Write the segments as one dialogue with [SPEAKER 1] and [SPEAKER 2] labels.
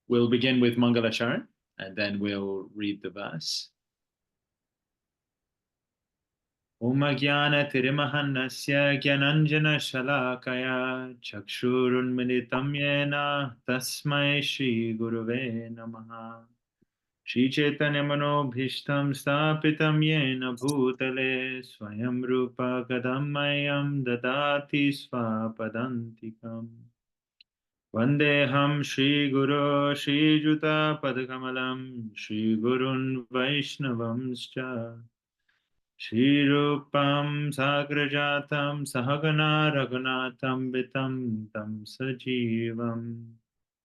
[SPEAKER 1] We'll begin with Mangalacharan and then we'll read the verse. Om Jnana Tirimahannasya Gyananjana Shalakaya Chakshurunmilitam Yena Tasmai Shri Guruve Namaha Shri Chaitanya Manobhishtam Stapitam Yena Bhutale Swayam Rupa Kadamayam Dadati Swapadantikam Vandeham Shri Guru Shri Juta Padakamalam Shri Gurun Vaishnavamscha Shri Rupam Sagrajatam Sahagana Raghunatam Vitam Tam Sajivam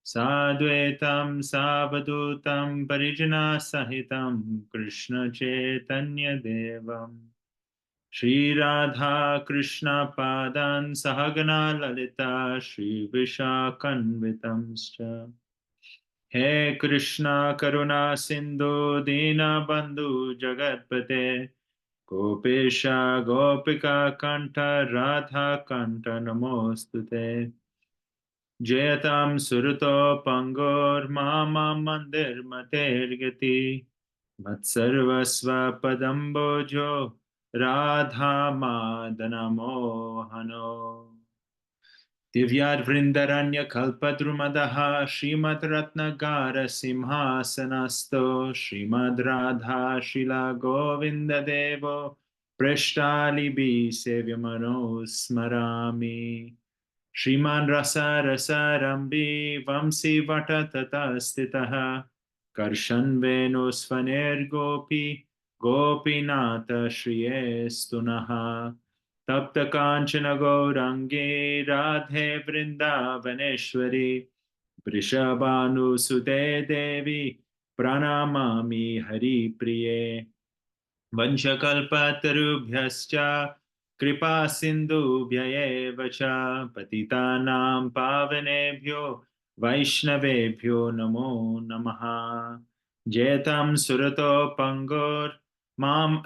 [SPEAKER 1] Sadvetam Savadutam Parijana Sahitam Krishna Chaitanya Devam Shri Radha Krishna Padan Sahagana Lalita Shri Vishakanvitamscha He Krishna Karuna Sindhu Dina Bandhu Jagatpate Gopesha Gopika Kanta Radha Kanta Namostute Jayatam Suruto Pangor Mama Mandir Matergati Matsarvasva Padambojo Radha Madana Mohano Divyad Vrindaranya Kalpadrumadaha Srimad Ratnagara Simhasanasto Srimad Radha Shila Govinda Devo Prashtali Sevyamano Smarami Shriman Rasa Rasa Rambi Vamsi Vata Tata Stitaha Karshan Venu Svaner Gopi Gopinata Shriyestunaha Tapta Kanchana Gaurangi Radhe Vrindavaneshwari Vrishabhanu Sute Devi Pranamami Hari Priye Vanchakalpatarubhyascha Kripa Sindhubhya eva cha Patitanam Pavanebhyo Vaishnavebhyo Namo Namaha Jetam Surato Pangor Mam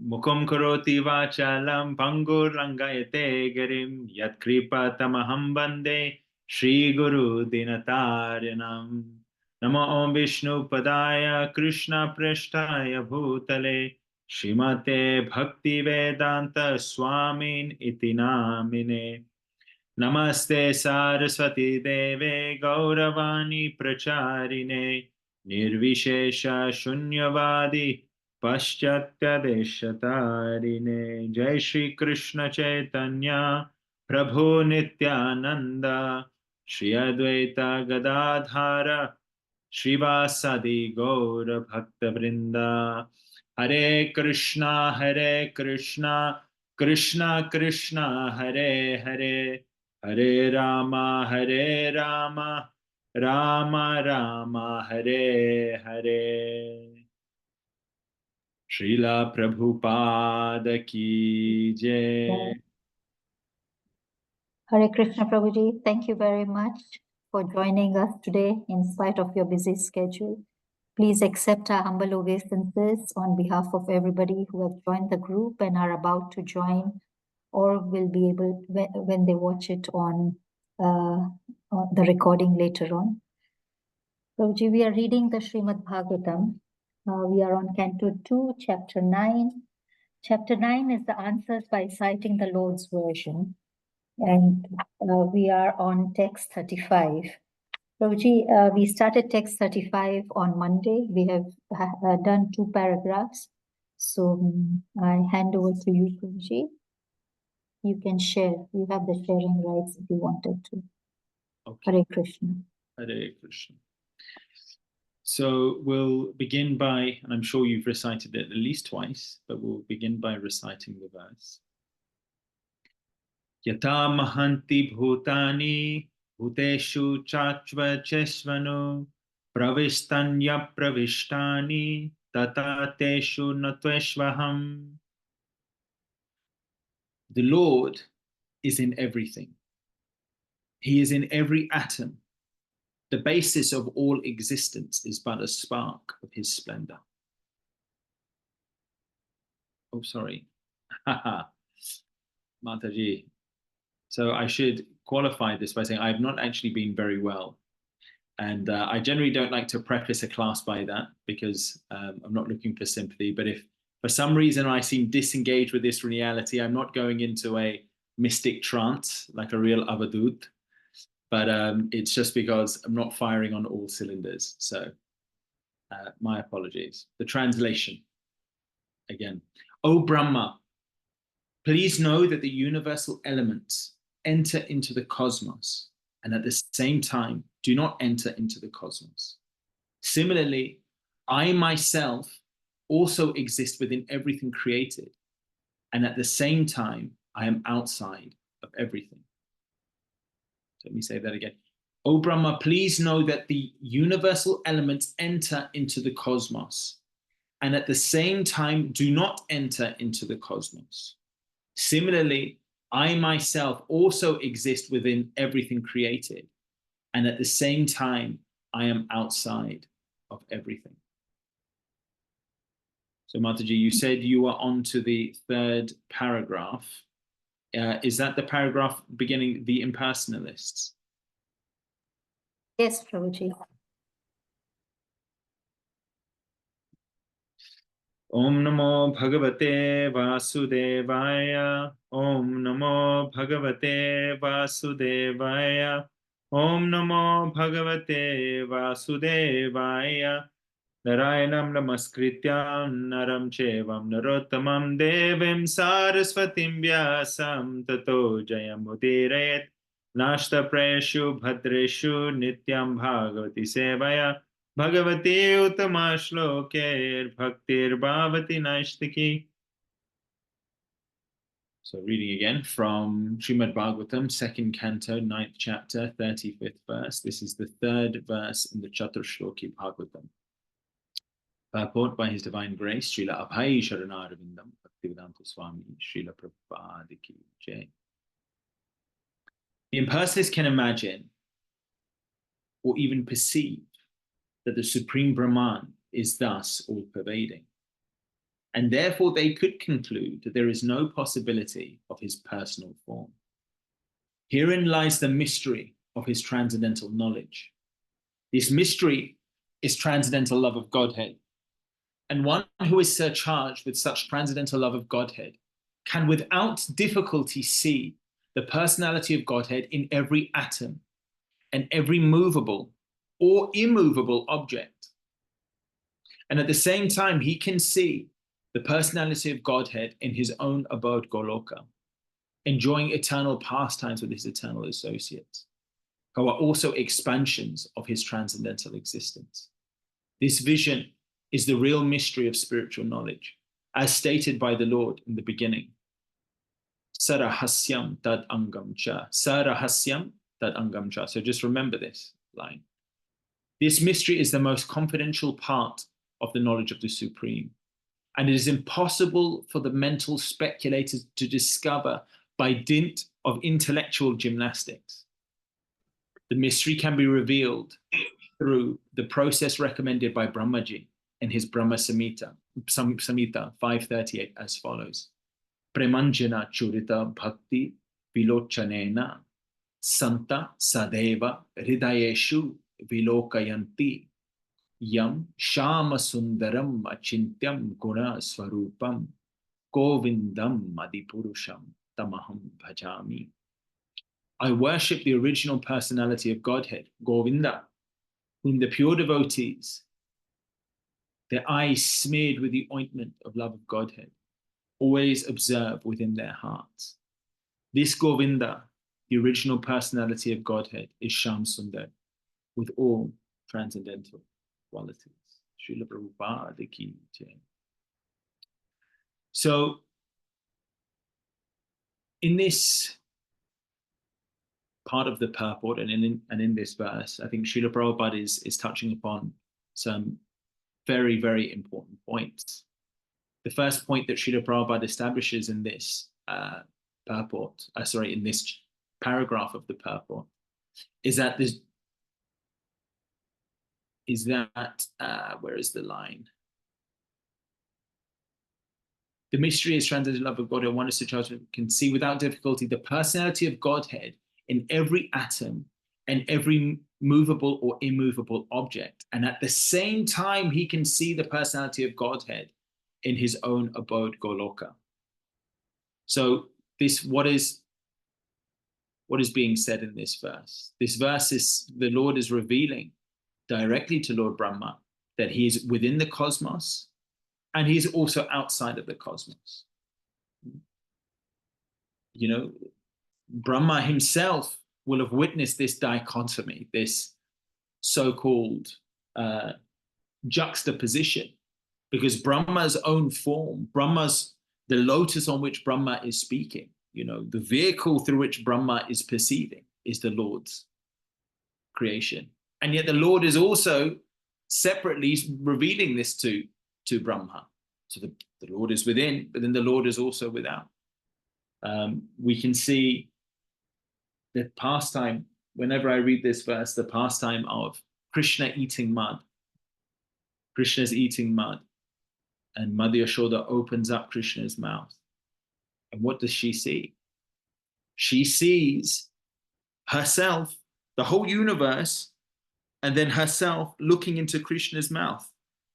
[SPEAKER 1] Mukum Karoti Vachalam Pangur Rangayate Garim Yat Kripa Tamaham Bande Shri Guru Dinataranam Namo Om Vishnu Padaya Krishna Preshtaya Bhutale Shrimate Bhakti Vedanta Swamin iti namine Namaste Saraswati Deve Gauravani Pracharine Nirvishesha Shunyavadi Paschatya Deshatarine Jai Shri Krishna Chaitanya Prabhu Nityananda Shri Advaita Gadadhara Shrivasadi Gaura Bhakta Vrinda Hare Krishna, Krishna Krishna, Hare Hare, Hare Rama, Rama Rama, Hare Hare. Srila Prabhupada ki jai.
[SPEAKER 2] Hare Krishna Prabhuji, thank you very much for joining us today in spite of your busy schedule. Please accept our humble obeisances on behalf of everybody who have joined the group and are about to join or will be able when they watch it on the recording later on. Prabhuji, we are reading the Srimad Bhagavatam. We are on Canto 2, Chapter 9. Chapter 9 is the answers by citing the Lord's version. And we are on text 35. Prabhuji, we started text 35 on Monday. We have done 2 paragraphs. So I hand over to you, Prabhuji. You can share. You have the sharing rights if you wanted to.
[SPEAKER 1] Okay.
[SPEAKER 2] Hare Krishna.
[SPEAKER 1] Hare Krishna. So we'll begin by, and I'm sure you've recited it at least twice, but we'll begin by reciting the verse. Yata mahanti bhutani bhuteshu chachva chesvanu pravistanya pravishtani tata teshu natveshvaham. The Lord is in everything. He is in every atom. The basis of all existence is but a spark of his splendor. Oh, sorry. Mataji. So I should qualify this by saying I have not actually been very well. And I generally don't like to preface a class by that because I'm not looking for sympathy. But if for some reason I seem disengaged with this reality, I'm not going into a mystic trance like a real avadut, but it's just because I'm not firing on all cylinders. So my apologies. The translation again. O Brahma, please know that the universal elements enter into the cosmos and at the same time do not enter into the cosmos. Similarly, I myself also exist within everything created, and at the same time, I am outside of everything. So let me say that again. O Brahma, please know that the universal elements enter into the cosmos, and at the same time do not enter into the cosmos. Similarly, I myself also exist within everything created, and at the same time, I am outside of everything. So Mataji, you said you are on to the third paragraph. Is that the paragraph beginning the impersonalists?
[SPEAKER 2] Yes, Prabhuji.
[SPEAKER 1] Om Namo Bhagavate Vasudevaya. Om Namo Bhagavate Vasudevaya. Om Namo Bhagavate Vasudevaya. Narayanam Namaskrityam Naram Chevam Narottamam Devim Saraswatim Vyasam Tato Jayam Udirayet Nashta Prayashu Bhadreshu Nityam Bhagavati Sevaya Bhagavati Uttama Shloker Bhaktir Bhavati Naishtiki. So reading again from Srimad Bhagavatam, 2nd canto, 9th chapter, 35th verse. This is the third verse in the Chaturshloki Bhagavatam. Purport by His Divine Grace, Srila Abhay Sharanarvindam, Bhaktivedanta Swami, Srila Prabhupada Ki Jai. The impersonalists can imagine or even perceive that the Supreme Brahman is thus all-pervading. And therefore they could conclude that there is no possibility of his personal form. Herein lies the mystery of his transcendental knowledge. This mystery is transcendental love of Godhead. And one who is surcharged with such transcendental love of Godhead can without difficulty see the personality of Godhead in every atom and every movable or immovable object. And at the same time, he can see the personality of Godhead in his own abode Goloka, enjoying eternal pastimes with his eternal associates, who are also expansions of his transcendental existence. This vision is the real mystery of spiritual knowledge, as stated by the Lord in the beginning. Sarahasyam tad angam cha. Sarahasyam tad angam cha. So just remember this line. This mystery is the most confidential part of the knowledge of the Supreme, and it is impossible for the mental speculators to discover by dint of intellectual gymnastics. The mystery can be revealed through the process recommended by Brahmaji in his Brahma Samhita 538 as follows. Premanjana churita bhakti vilochanena santa sadeva hridayeshu vilokayanti yam shama sundaram achintyam guna swarupam govindam adipurusham tamaham bhajami. I worship the original personality of Godhead, Govinda, whom the pure devotees, their eyes smeared with the ointment of love of Godhead, always observe within their hearts. This Govinda, the original personality of Godhead, is Sham Sundar, with all transcendental qualities. Srila Prabhupada Ki Jai. So, in this part of the purport and in this verse, I think Srila Prabhupada is touching upon some very, very important points. The first point that Srila Prabhupada establishes in this in this paragraph of the purport, is that where is the line? The mystery is transcendental love of God, and one is to charge can see without difficulty the personality of Godhead in every atom and every movable or immovable object. And at the same time, he can see the personality of Godhead in his own abode, Goloka. So this, what is being said in this verse? This verse is, the Lord is revealing directly to Lord Brahma that he is within the cosmos and he's also outside of the cosmos. You know, Brahma himself will have witnessed this dichotomy, this so-called juxtaposition, because Brahma's own form, the lotus on which Brahma is speaking, you know, the vehicle through which Brahma is perceiving is the Lord's creation. And yet the Lord is also separately revealing this to Brahma. So the Lord is within, but then the Lord is also without. We can see the pastime, whenever I read this verse, the pastime of Krishna eating mud. Krishna's eating mud, and Mother Yashoda opens up Krishna's mouth. And what does she see? She sees herself, the whole universe, and then herself looking into Krishna's mouth,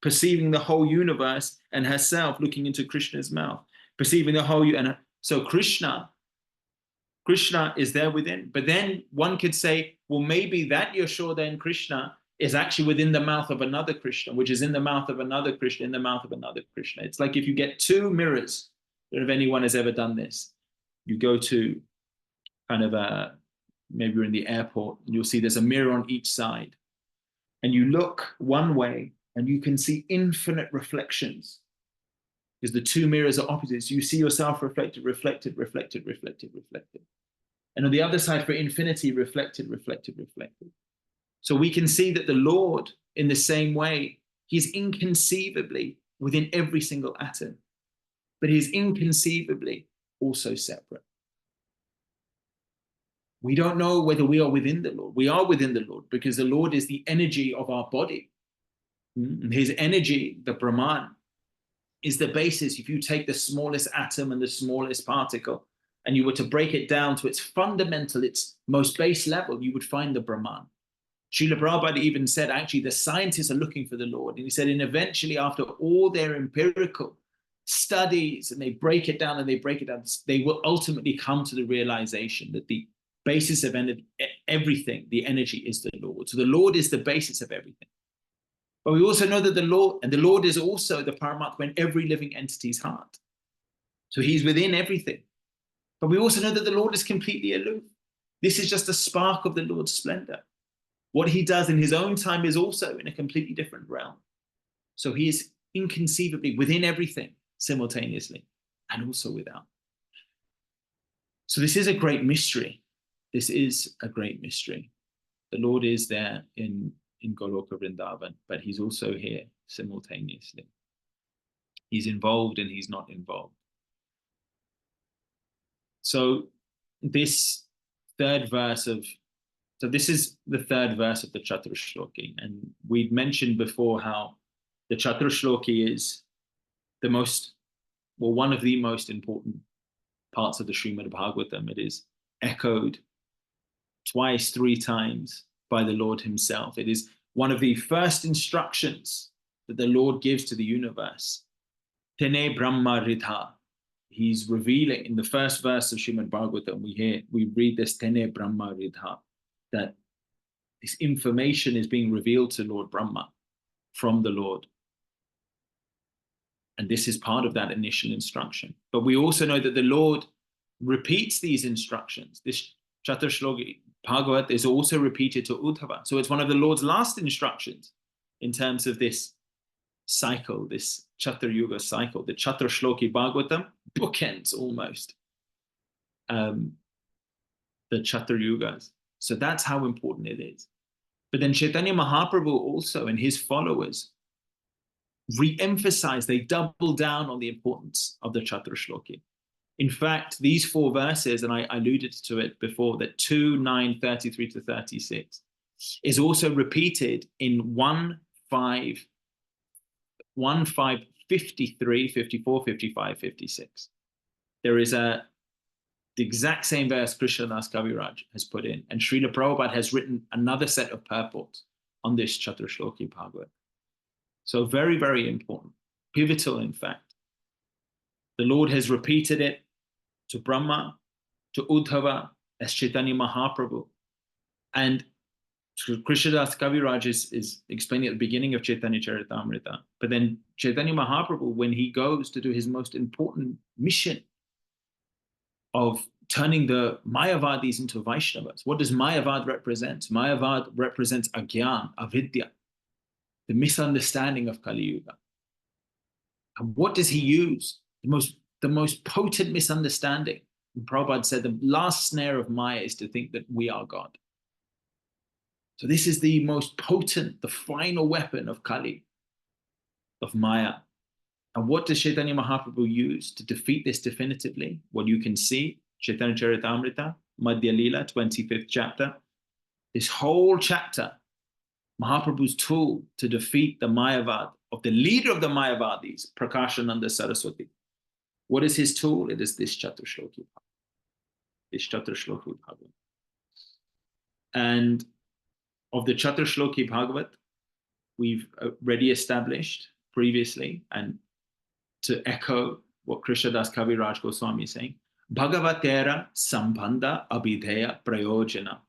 [SPEAKER 1] perceiving the whole universe, and herself looking into Krishna's mouth, perceiving the whole. And so Krishna is there within. But then one could say, well, maybe that Yashoda and Krishna is actually within the mouth of another Krishna, which is in the mouth of another Krishna, in the mouth of another Krishna. It's like if you get two mirrors, if anyone has ever done this, you go to kind of maybe you're in the airport, and you'll see there's a mirror on each side. And you look one way, and you can see infinite reflections. Because the two mirrors are opposites. You see yourself reflected, reflected, reflected, reflected, reflected. And on the other side, for infinity, reflected, reflected, reflected. So we can see that the Lord, in the same way, he's inconceivably within every single atom, but he's inconceivably also separate. We don't know whether we are within the Lord. We are within the Lord because the Lord is the energy of our body. His energy, the Brahman, is the basis. If you take the smallest atom and the smallest particle, and you were to break it down to its fundamental, its most base level, you would find the Brahman. Srila Prabhupada even said, actually, the scientists are looking for the Lord. And he said, and eventually, after all their empirical studies, and they break it down and they break it down, they will ultimately come to the realization that the basis of everything, the energy, is the Lord. So the Lord is the basis of everything. But we also know that the Lord is also the Paramatma in every living entity's heart. So he's within everything. But we also know that the Lord is completely aloof. This is just a spark of the Lord's splendor. What he does in his own time is also in a completely different realm. So he is inconceivably within everything simultaneously and also without. So this is a great mystery. This is a great mystery. The Lord is there in Goloka Vrindavan, but he's also here simultaneously. He's involved and he's not involved. So this third verse of, so this is the third verse of the Chaturashloki. And we'd mentioned before how the Chaturashloki is the most, well, one of the most important parts of the Srimad Bhagavatam. It is echoed twice, three times by the Lord himself. It is one of the first instructions that the Lord gives to the universe. Tene Brahma Ridha. He's revealing in the first verse of Srimad Bhagavatam, we read this Tene Brahma Ridha, that this information is being revealed to Lord Brahma from the Lord. And this is part of that initial instruction. But we also know that the Lord repeats these instructions. This Chaturashloki Bhagavat is also repeated to Uddhava. So it's one of the Lord's last instructions in terms of this cycle, this Chatur Yuga cycle. The Chaturashloki Bhagavatam bookends almost the Chatur Yugas. So that's how important it is. But then Chaitanya Mahaprabhu also and his followers re-emphasize, they double down on the importance of the Chaturashloki. In fact, these four verses, and I alluded to it before, that 2, 9, 33 to 36, is also repeated in 1, 5, 53, 54, 55, 56. There is a the exact same verse Krishna Das Kaviraj has put in. And Srila Prabhupada has written another set of purports on this Chaturshloki Bhagavat. So very, very important, pivotal in fact. The Lord has repeated it to Brahma, to Uddhava, as Chaitanya Mahaprabhu. And Krishna Das Kaviraj is explaining at the beginning of Chaitanya Charitamrita. But then Chaitanya Mahaprabhu, when he goes to do his most important mission of turning the Mayavadis into Vaishnavas, what does Mayavad represent? Mayavad represents Agyan, Avidya, the misunderstanding of Kali Yuga. And what does he use? The most potent misunderstanding. And Prabhupada said the last snare of Maya is to think that we are God. So this is the most potent, the final weapon of Kali, of Maya. And what does Chaitanya Mahaprabhu use to defeat this definitively? What you can see, Chaitanya Charitamrita, Madhya Lila, 25th chapter. This whole chapter, Mahaprabhu's tool to defeat the Mayavad, of the leader of the Mayavadis, Prakashananda Saraswati. What is his tool? It is this Chaturshloki. This Chaturshloki Bhagavat. And of the Chaturshloki Bhagavat, we've already established previously, and to echo what Krishna Das Kaviraj Goswami is saying, Bhagavatera Sambandha Abhideya Prayojana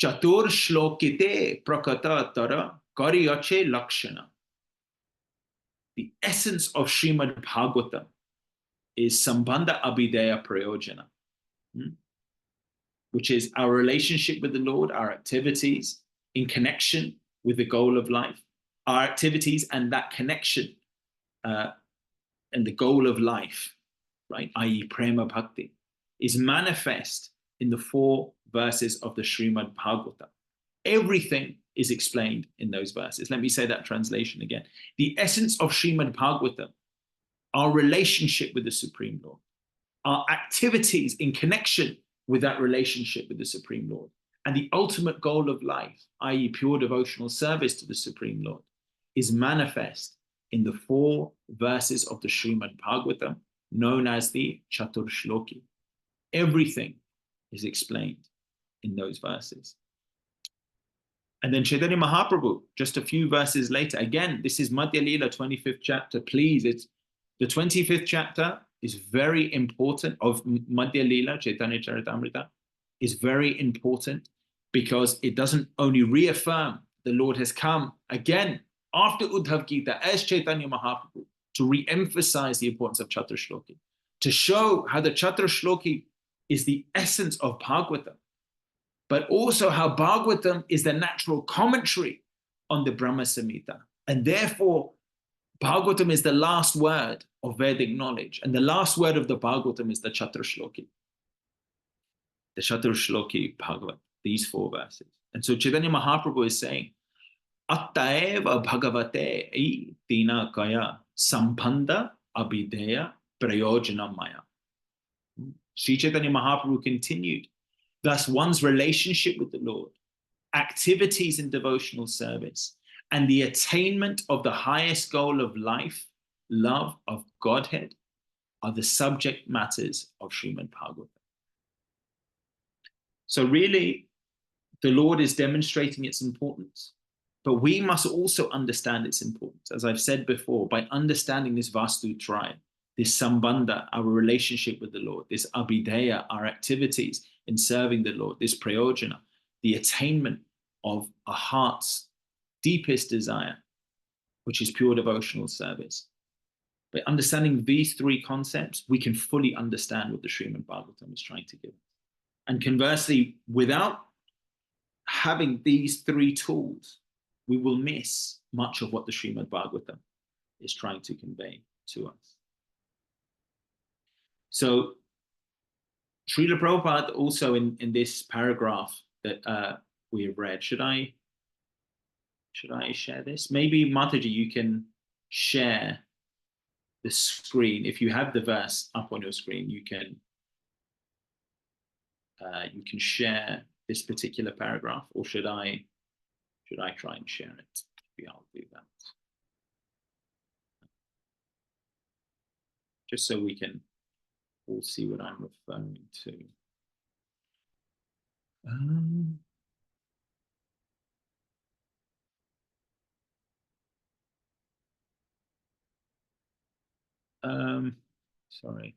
[SPEAKER 1] Chatur Shlokite Prakata Tara Karyache Lakshana. The essence of Srimad Bhagavatam is Sambandha Abhideya Prayojana, which is our relationship with the Lord, our activities in connection with the goal of life, our activities and that connection and the goal of life, right, i.e. Prema Bhakti, is manifest in the 4 verses of the Srimad Bhagavatam. Everything is explained in those verses. Let me say that translation again. The essence of Srimad Bhagavatam, our relationship with the Supreme Lord, our activities in connection with that relationship with the Supreme Lord, and the ultimate goal of life, i.e. pure devotional service to the Supreme Lord, is manifest in the 4 verses of the Srimad Bhagavatam, known as the Chatur Shloki. Everything is explained in those verses. And then Chaitanya Mahaprabhu, just a few verses later, again, this is Madhya Lila, 25th chapter. Please, it's the 25th chapter is very important of Madhya Lila, Chaitanya Charitamrita, is very important because it doesn't only reaffirm the Lord has come again after Uddhav Gita as Chaitanya Mahaprabhu to re-emphasize the importance of Chatur Shloki, to show how the Chatur Shloki is the essence of Bhagavatam, but also how Bhagavatam is the natural commentary on the Brahma Samhita. And therefore, Bhagavatam is the last word of Vedic knowledge. And the last word of the Bhagavatam is the Chatur Shloki. The Chatur Shloki Bhagavat, these 4 verses. And so Chaitanya Mahaprabhu is saying, Attaeva Bhagavate Tina Kaya Sambandha Abhideya Prayojana Maya. Sri Chaitanya Mahaprabhu continued, thus one's relationship with the Lord, activities in devotional service, and the attainment of the highest goal of life, love of Godhead, are the subject matters of Srimad Bhagavatam. So really, the Lord is demonstrating its importance, but we must also understand its importance. As I've said before, by understanding this Vastu Traya, this Sambandha, our relationship with the Lord, this Abhideya, our activities in serving the Lord, this Prayojana, the attainment of a heart's deepest desire, which is pure devotional service. By understanding these 3 concepts, we can fully understand what the Srimad Bhagavatam is trying to give us. And conversely, without having these 3 tools, we will miss much of what the Srimad Bhagavatam is trying to convey to us. So Srila Prabhupada also in this paragraph that we have read, should I share this? Maybe Mataji, you can share the screen. If you have the verse up on your screen, you can share this particular paragraph, or should I try and share it? Maybe I'll do that. Just so we can all see what I'm referring to. Um, sorry.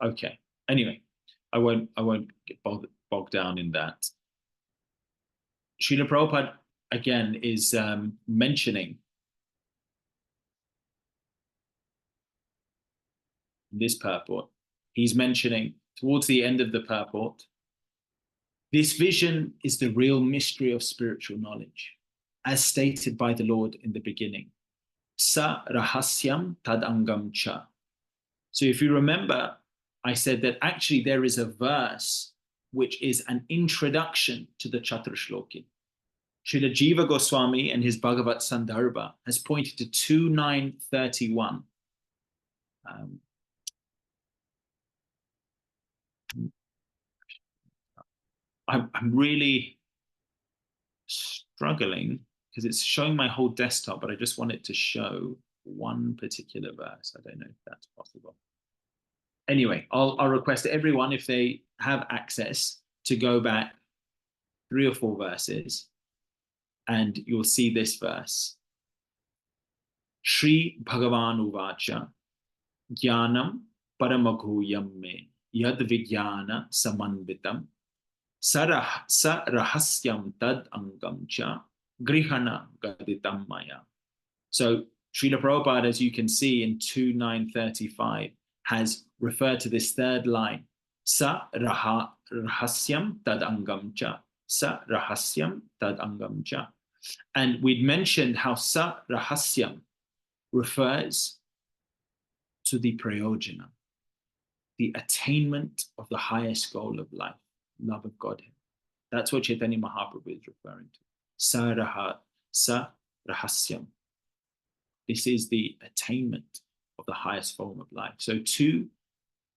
[SPEAKER 1] Okay. Anyway, I won't get bogged down in that. Srila Prabhupada again is mentioning this purport. He's mentioning towards the end of the purport, this vision is the real mystery of spiritual knowledge, as stated by the Lord in the beginning. Sa rahasyam tad angam cha. So if you remember, I said that actually there is a verse which is an introduction to the Chaturshloki. Srila Jiva Goswami and his Bhagavat Sandarbha has pointed to 2931. I'm really struggling because it's showing my whole desktop, but I just want it to show one particular verse. I don't know if that's possible. Anyway, I'll request everyone, if they have access, to go back 3 or 4 verses, and you'll see this verse. Shri Bhagavan Uvacha Jnanam Paramaguyam Me Yad Vijnana Samanvitam Sarahasyam Tad Angam Cha Grihana Gaditam Maya. So Srila Prabhupada, as you can see in 2935, has referred to this third line, Sa Rahasyam Tad Angam Cha. Sa Rahasyam Tad Angam Cha. And we'd mentioned how Sa Rahasyam refers to the prayojana, the attainment of the highest goal of life, love of Godhead. That's what Chaitanya Mahaprabhu is referring to. Sa Rahasyam. This is the attainment of the highest form of life. So 2,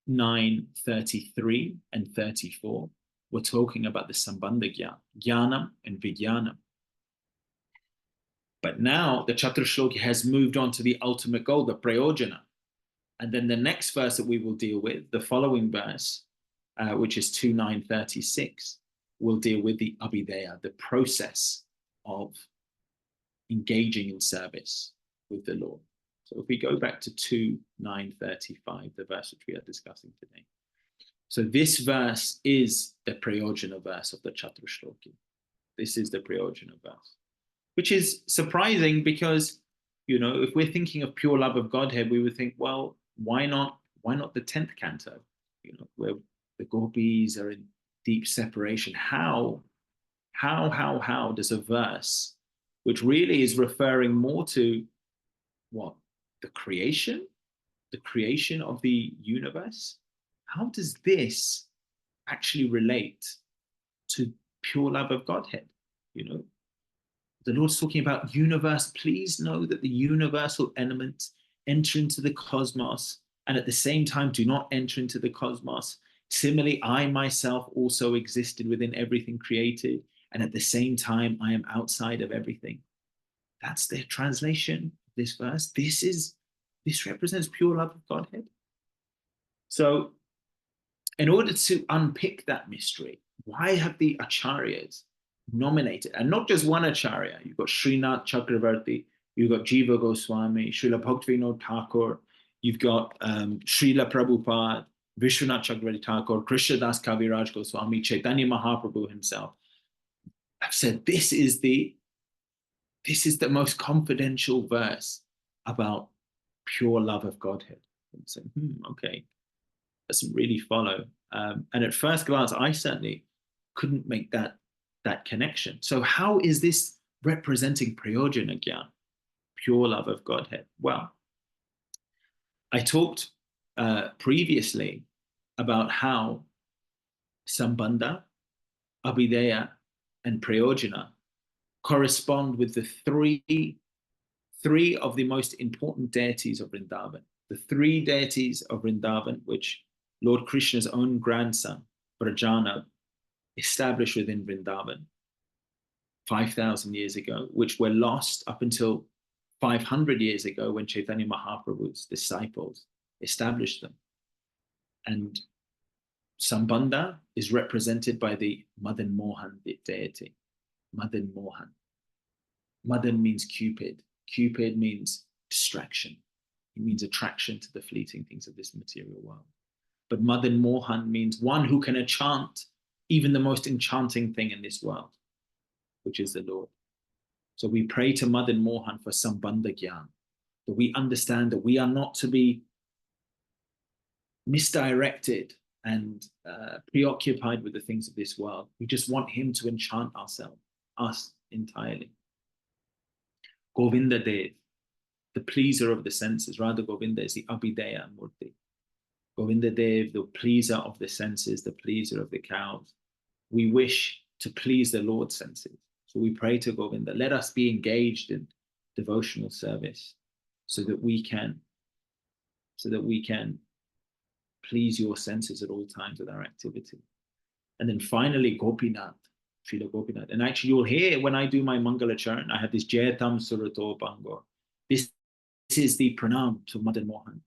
[SPEAKER 1] 9, 33 and 34, we're talking about the Sambandha Jnana, Jnanam and Vijnanam. But now the Chaturshloki has moved on to the ultimate goal, the Prayojana. And then the next verse that we will deal with, the following verse, which is 2.9.36, will deal with the Abhideya, the process of engaging in service with the Lord. So if we go back to 2.9.35, the verse which we are discussing today. So this verse is the Prayojana verse of the Chaturshloki. This is the Prayojana verse, which is surprising because, you know, if we're thinking of pure love of Godhead, we would think, well, why not the 10th canto, you know, where the gopis are in deep separation? How does a verse which really is referring more to what? The creation of the universe? How does this actually relate to pure love of Godhead? You know, the Lord's talking about universe. Please know that the universal elements enter into the cosmos, and at the same time do not enter into the cosmos. Similarly, I myself also existed within everything created, and at the same time, I am outside of everything. That's their translation of this verse. This represents pure love of Godhead. So, in order to unpick that mystery, why have the acharyas nominated, and not just one acharya? You've got Srinath Chakravarti, you've got Jiva Goswami, Srila Bhaktivinoda Thakur, you've got Srila Prabhupada, Vishwanath Chakravarti Thakur, Krishna Das Kaviraj Goswami, Chaitanya Mahaprabhu himself. I've said this is the most confidential verse about pure love of Godhead. And so, okay, doesn't really follow. And at first glance, I certainly couldn't make that connection. So how is this representing Prayojana Gyan, pure love of Godhead? Well, I talked previously about how Sambandha, Abhideya, and Prayojana correspond with the three of the most important deities of Vrindavan. The 3 deities of Vrindavan, which Lord Krishna's own grandson, Brajana, established within Vrindavan 5,000 years ago, which were lost up until 500 years ago when Chaitanya Mahaprabhu's disciples established them. And Sambandha is represented by the Madan Mohan deity. Madan Mohan. Madan means Cupid. Cupid means distraction. It means attraction to the fleeting things of this material world. But Madan Mohan means one who can enchant even the most enchanting thing in this world, which is the Lord. So we pray to Madan Mohan for Sambandha Gyan, that we understand that we are not to be misdirected and preoccupied with the things of this world. We just want him to enchant us entirely. Govinda Dev, the pleaser of the senses. Radha Govinda is the Abhideya Murti. Govinda Dev, the pleaser of the senses, the pleaser of the cows. We wish to please the Lord's senses. So we pray to Govinda, let us be engaged in devotional service so that we can please your senses at all times with our activity. And then finally, Gopinath, Srila Gopinath. And actually, you'll hear when I do my Mangala Charan, I have this Jayatam Surato Bango. This is the pranam to Madan Mohan.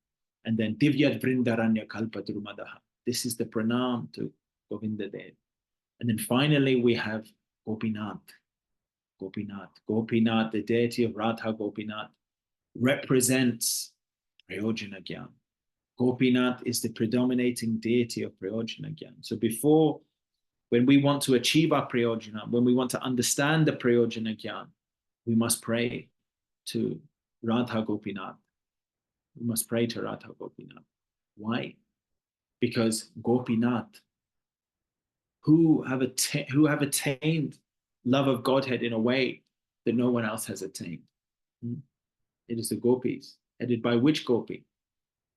[SPEAKER 1] And then Divyat Vrindaranya Kalpatrumadaha. This is the pranam to Govinda Dev. And then finally, we have Gopinath. Gopinath. Gopinath, the deity of Radha Gopinath, represents Prayojana Gyan. Gopinath is the predominating deity of Prayojana Gyan. So before, when we want to achieve our Prayojana, when we want to understand the Prayojana Gyan, we must pray to Radha Gopinath. We must pray to Radha Gopinath. Why? Because Gopinath, who have attained love of Godhead in a way that no one else has attained. It is the gopis, headed by which gopi?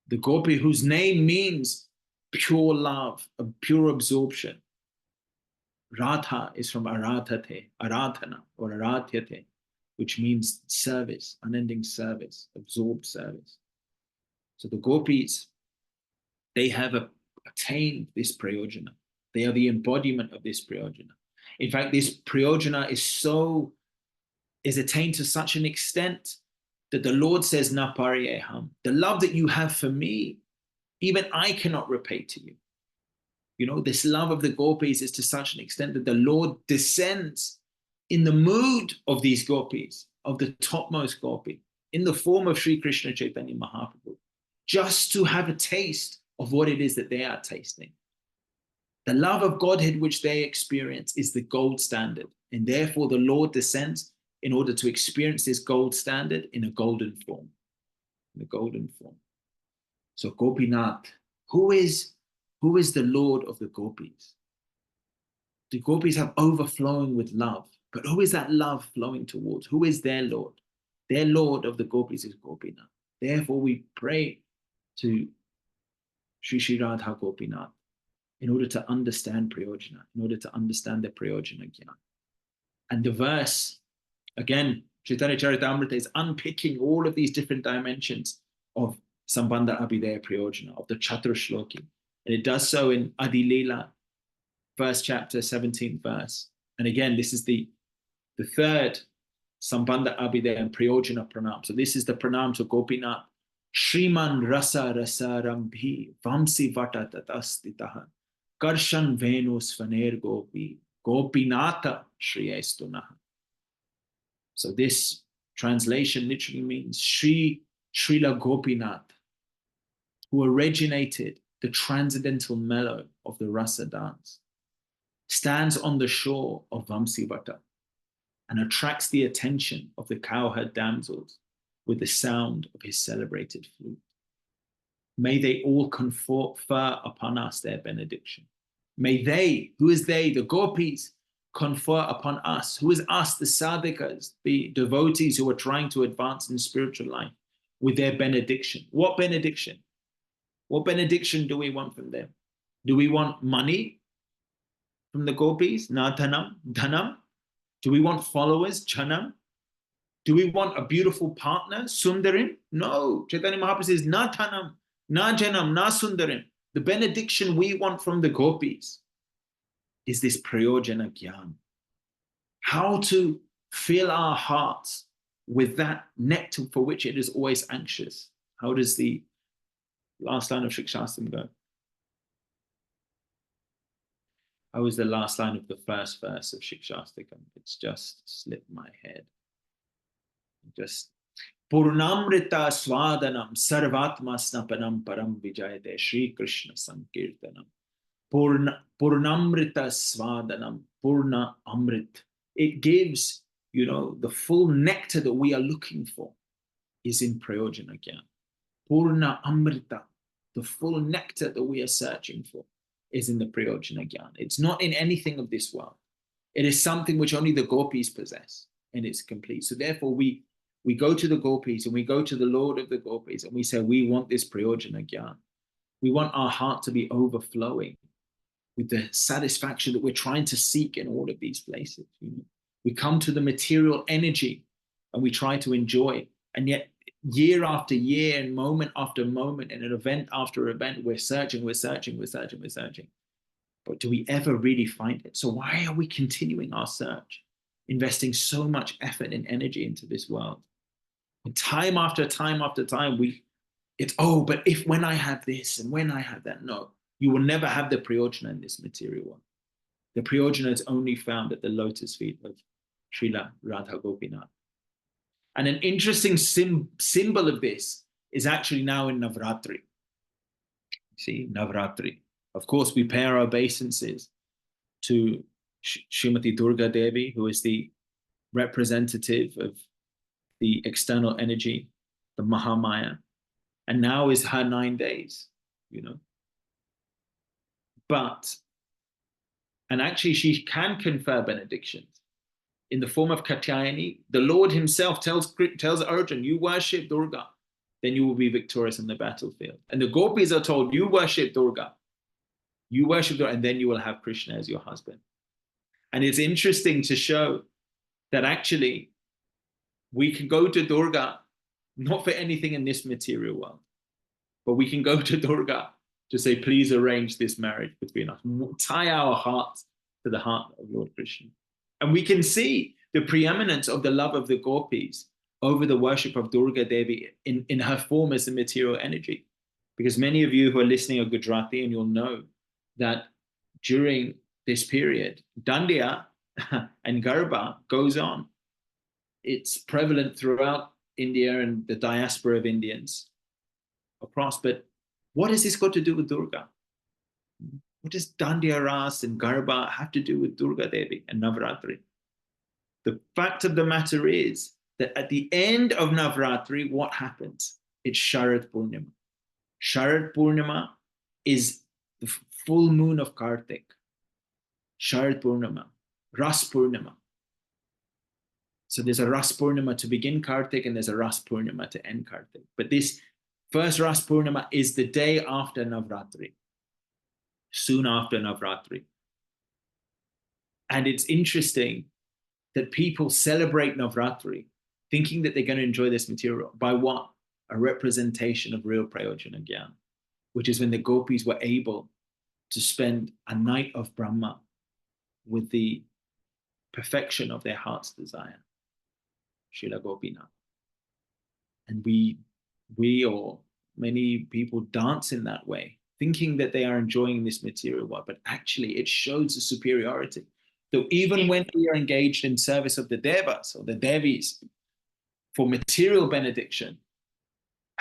[SPEAKER 1] The gopi whose name means pure love, a pure absorption. Radha is from aradhate, aradhana, or aradhyate, which means service, unending service, absorbed service. So the gopis, they have attained this prayojana. They are the embodiment of this prayojana. In fact, this prayojana is attained to such an extent that the Lord says, Na pariyeham, the love that you have for me, even I cannot repay to you. You know, this love of the gopis is to such an extent that the Lord descends in the mood of these gopis, of the topmost gopi, in the form of Sri Krishna Chaitanya Mahaprabhu, just to have a taste of what it is that they are tasting. The love of Godhead which they experience is the gold standard. And therefore the Lord descends in order to experience this gold standard in a golden form. In a golden form. So Gopinath, who is the Lord of the gopis? The gopis have overflowing with love. But who is that love flowing towards? Who is their Lord? Their Lord of the gopis is Gopinath. Therefore we pray to Sri Radha Gopinath in order to understand Prayojana, in order to understand the Prayojana Gyan. And the verse, again, Chaitanya Charitamrita is unpicking all of these different dimensions of Sambandha Abhideya Prayojana, of the Chatra Shloki. And it does so in Adi Leela, first chapter, 17th verse. And again, this is the third Sambandha Abhideya and Prayojana pranam. So this is the pranam to Gopinath. Shriman Rasa Rasa Rambhi Vamsi Vata Tatastitaha Karshan Venu Svaner Gopi Gopinatha Shriyastunaha. So this translation literally means Srila Gopinath, who originated the transcendental mellow of the rasa dance, stands on the shore of Vamsivata and attracts the attention of the cowherd damsels with the sound of his celebrated flute. May they all confer upon us their benediction. May they, who is they, the gopis, confer upon us, who is us, the sadhakas, the devotees who are trying to advance in spiritual life, with their benediction. What benediction? What benediction do we want from them? Do we want money from the gopis? Na dhanam, dhanam? Do we want followers? Chanam? Do we want a beautiful partner? Sundarim? No. Chaitanya Mahaprabhu says, na dhanam, na janam, na sundarim. The benediction we want from the gopis is this prayojana gyan. How to fill our hearts with that nectar for which it is always anxious. How does the last line of Shikshastram go? How was the last line of the first verse of Shikshastikam? It's just slipped my head. Just Purnamrita Swadanam Sarvatma Snapanam Param Vijayate Shri Krishna Sankirtanam. Purnamrita Swadanam, Purna Amrit. It gives, the full nectar that we are looking for is in Prayojana Gyan. Purna Amrita, the full nectar that we are searching for is in the Prayojana Gyan. It's not in anything of this world. It is something which only the gopis possess, and it's complete. So therefore we go to the gopis and we go to the Lord of the gopis and we say, we want this Prayojana Gyan. We want our heart to be overflowing with the satisfaction that we're trying to seek in all of these places. We come to the material energy and we try to enjoy, and yet year after year and moment after moment and an event after event, we're searching. But do we ever really find it? So why are we continuing our search, investing so much effort and energy into this world? And time after time after time, but when I have this and when I have that, no, you will never have the Prayojana in this material world. The Prayojana is only found at the lotus feet of Srila Radha Gopinath. And an interesting symbol of this is actually now in Navratri. See, Navratri. Of course, we pay our obeisances to Srimati Durga Devi, who is the representative of the external energy, the Mahamaya. And now is her 9 days, and actually she can confer benedictions. In the form of Katyayani, the Lord himself tells Arjun, you worship Durga, then you will be victorious in the battlefield. And the gopis are told, you worship Durga, and then you will have Krishna as your husband. And it's interesting to show that actually we can go to Durga not for anything in this material world, but we can go to Durga to say, please arrange this marriage between us. Tie our hearts to the heart of Lord Krishna. And we can see the preeminence of the love of the gopis over the worship of Durga Devi in her form as the material energy. Because many of you who are listening are Gujarati, and you'll know that during this period, Dandiya and Garba goes on. It's prevalent throughout India and the diaspora of Indians across. But what has this got to do with Durga? What does Dandiya Ras and Garba have to do with Durga Devi and Navratri? The fact of the matter is that at the end of Navratri, what happens? It's Sharad Purnima. Sharad Purnima is the full moon of Kartik. Sharad Purnima, Ras Purnima. So there's a Ras Purnima to begin Kartik and there's a Ras Purnima to end Kartik. But this first Ras Purnima is the day after Navratri, soon after Navratri. And it's interesting that people celebrate Navratri thinking that they're going to enjoy this material. By what? A representation of real Prayojana Gyan, which is when the gopis were able to spend a night of Brahma with the perfection of their heart's desire. Srila Gopinath. And we or many people dance in that way, thinking that they are enjoying this material world, but actually it shows the superiority. So even when we are engaged in service of the Devas or the Devis for material benediction,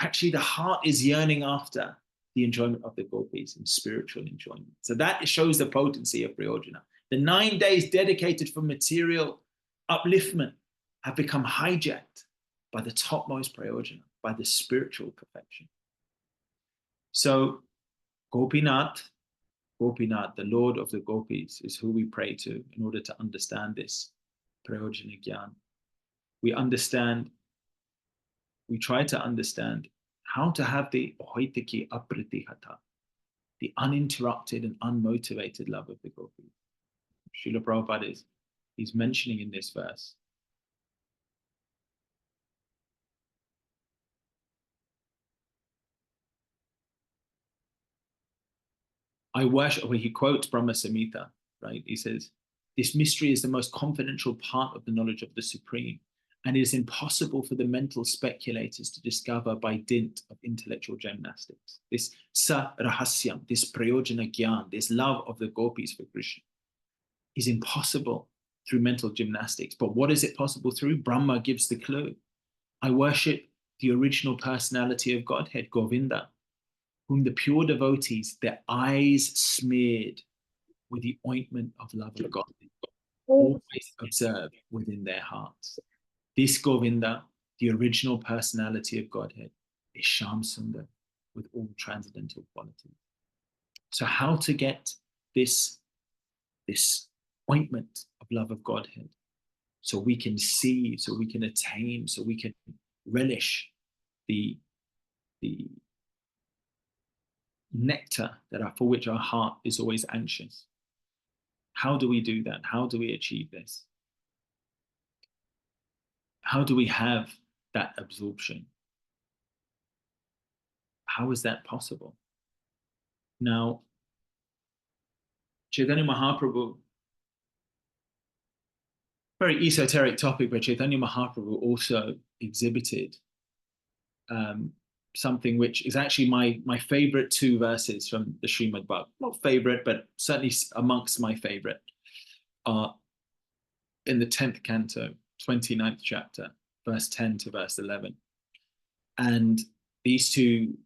[SPEAKER 1] actually the heart is yearning after the enjoyment of the gopis and spiritual enjoyment. So that shows the potency of Prayojana. The 9 days dedicated for material upliftment have become hijacked by the topmost Prayojana, by the spiritual perfection. So Gopinath, the Lord of the gopis, is who we pray to in order to understand this Prayojana Gyan. We try to understand how to have the Ahoitiki Apratihata, the uninterrupted and unmotivated love of the gopis. Srila Prabhupada he's mentioning in this verse. I worship, where he quotes Brahma Samhita, right? He says, this mystery is the most confidential part of the knowledge of the Supreme, and it is impossible for the mental speculators to discover by dint of intellectual gymnastics. This sa rahasyam, this prayojana gyan, this love of the gopis for Krishna, is impossible through mental gymnastics. But what is it possible through? Brahma gives the clue. I worship the original personality of Godhead, Govinda, whom the pure devotees, their eyes smeared with the ointment of love of God, always observe within their hearts. This Govinda, the original personality of Godhead, is Sham Sundar with all transcendental qualities. So how to get this ointment of love of Godhead, so we can see, so we can attain, so we can relish the nectar for which our heart is always anxious. How do we do that? How do we achieve this? How do we have that absorption? How is that possible? Now, Chaitanya Mahaprabhu, very esoteric topic, but Chaitanya Mahaprabhu also exhibited something which is actually my favorite two verses from the Srimad Bhagavatam. Not favorite, but certainly amongst my favorite, are in the 10th canto, 29th chapter, verse 10 to verse 11. And these two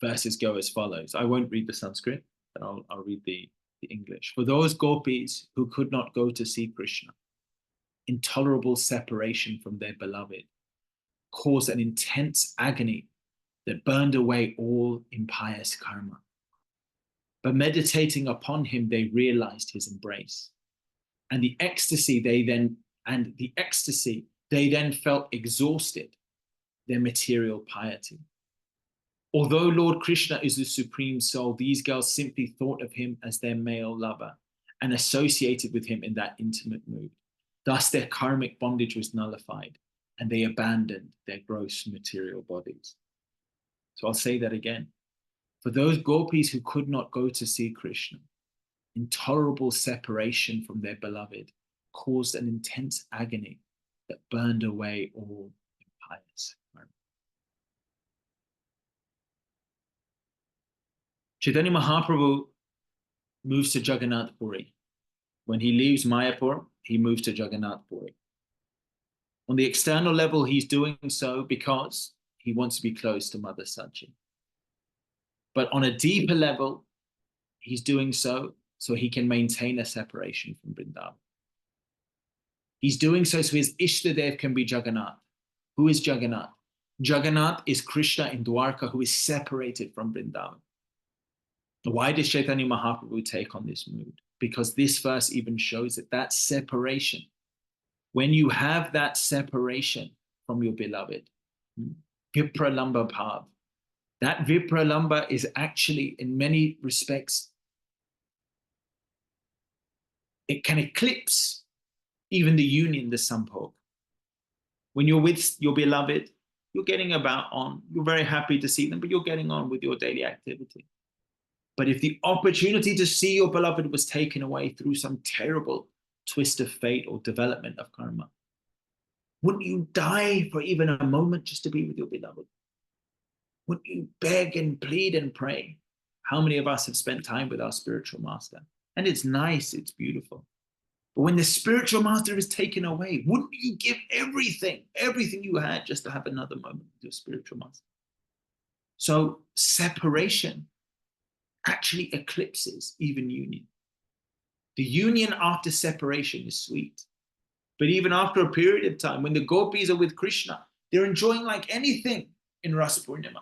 [SPEAKER 1] verses go as follows. I won't read the Sanskrit, but I'll read the English. For those gopis who could not go to see Krishna, intolerable separation from their beloved caused an intense agony that burned away all impious karma. But meditating upon him, they realized his embrace. And the ecstasy they then felt exhausted their material piety. Although Lord Krishna is the supreme soul, these girls simply thought of him as their male lover and associated with him in that intimate mood. Thus their karmic bondage was nullified and they abandoned their gross material bodies. So I'll say that again. For those gopis who could not go to see Krishna, intolerable separation from their beloved caused an intense agony that burned away all impious karma. Chaitanya Mahaprabhu moves to Jagannath Puri. When he leaves Mayapur, he moves to Jagannath Puri. On the external level, he's doing so because he wants to be close to Mother Sachi. But on a deeper level, he's doing so he can maintain a separation from Vrindavan. He's doing so his Ishtadev can be Jagannath. Who is Jagannath? Jagannath is Krishna in Dwarka, who is separated from Vrindavan. Why does Chaitanya Mahaprabhu take on this mood? Because this verse even shows that separation, when you have that separation from your beloved, Vipralamba Bhav, that Vipralamba is actually, in many respects, it can eclipse even the union, the Sampog. When you're with your beloved, you're getting about on, you're very happy to see them, but you're getting on with your daily activity. But if the opportunity to see your beloved was taken away through some terrible twist of fate or development of karma, wouldn't you die for even a moment just to be with your beloved? Wouldn't you beg and plead and pray? How many of us have spent time with our spiritual master? And it's nice, it's beautiful. But when the spiritual master is taken away, wouldn't you give everything you had just to have another moment with your spiritual master? So separation actually eclipses even union. The union after separation is sweet. But even after a period of time, when the gopis are with Krishna, they're enjoying like anything in Rasa Purnima.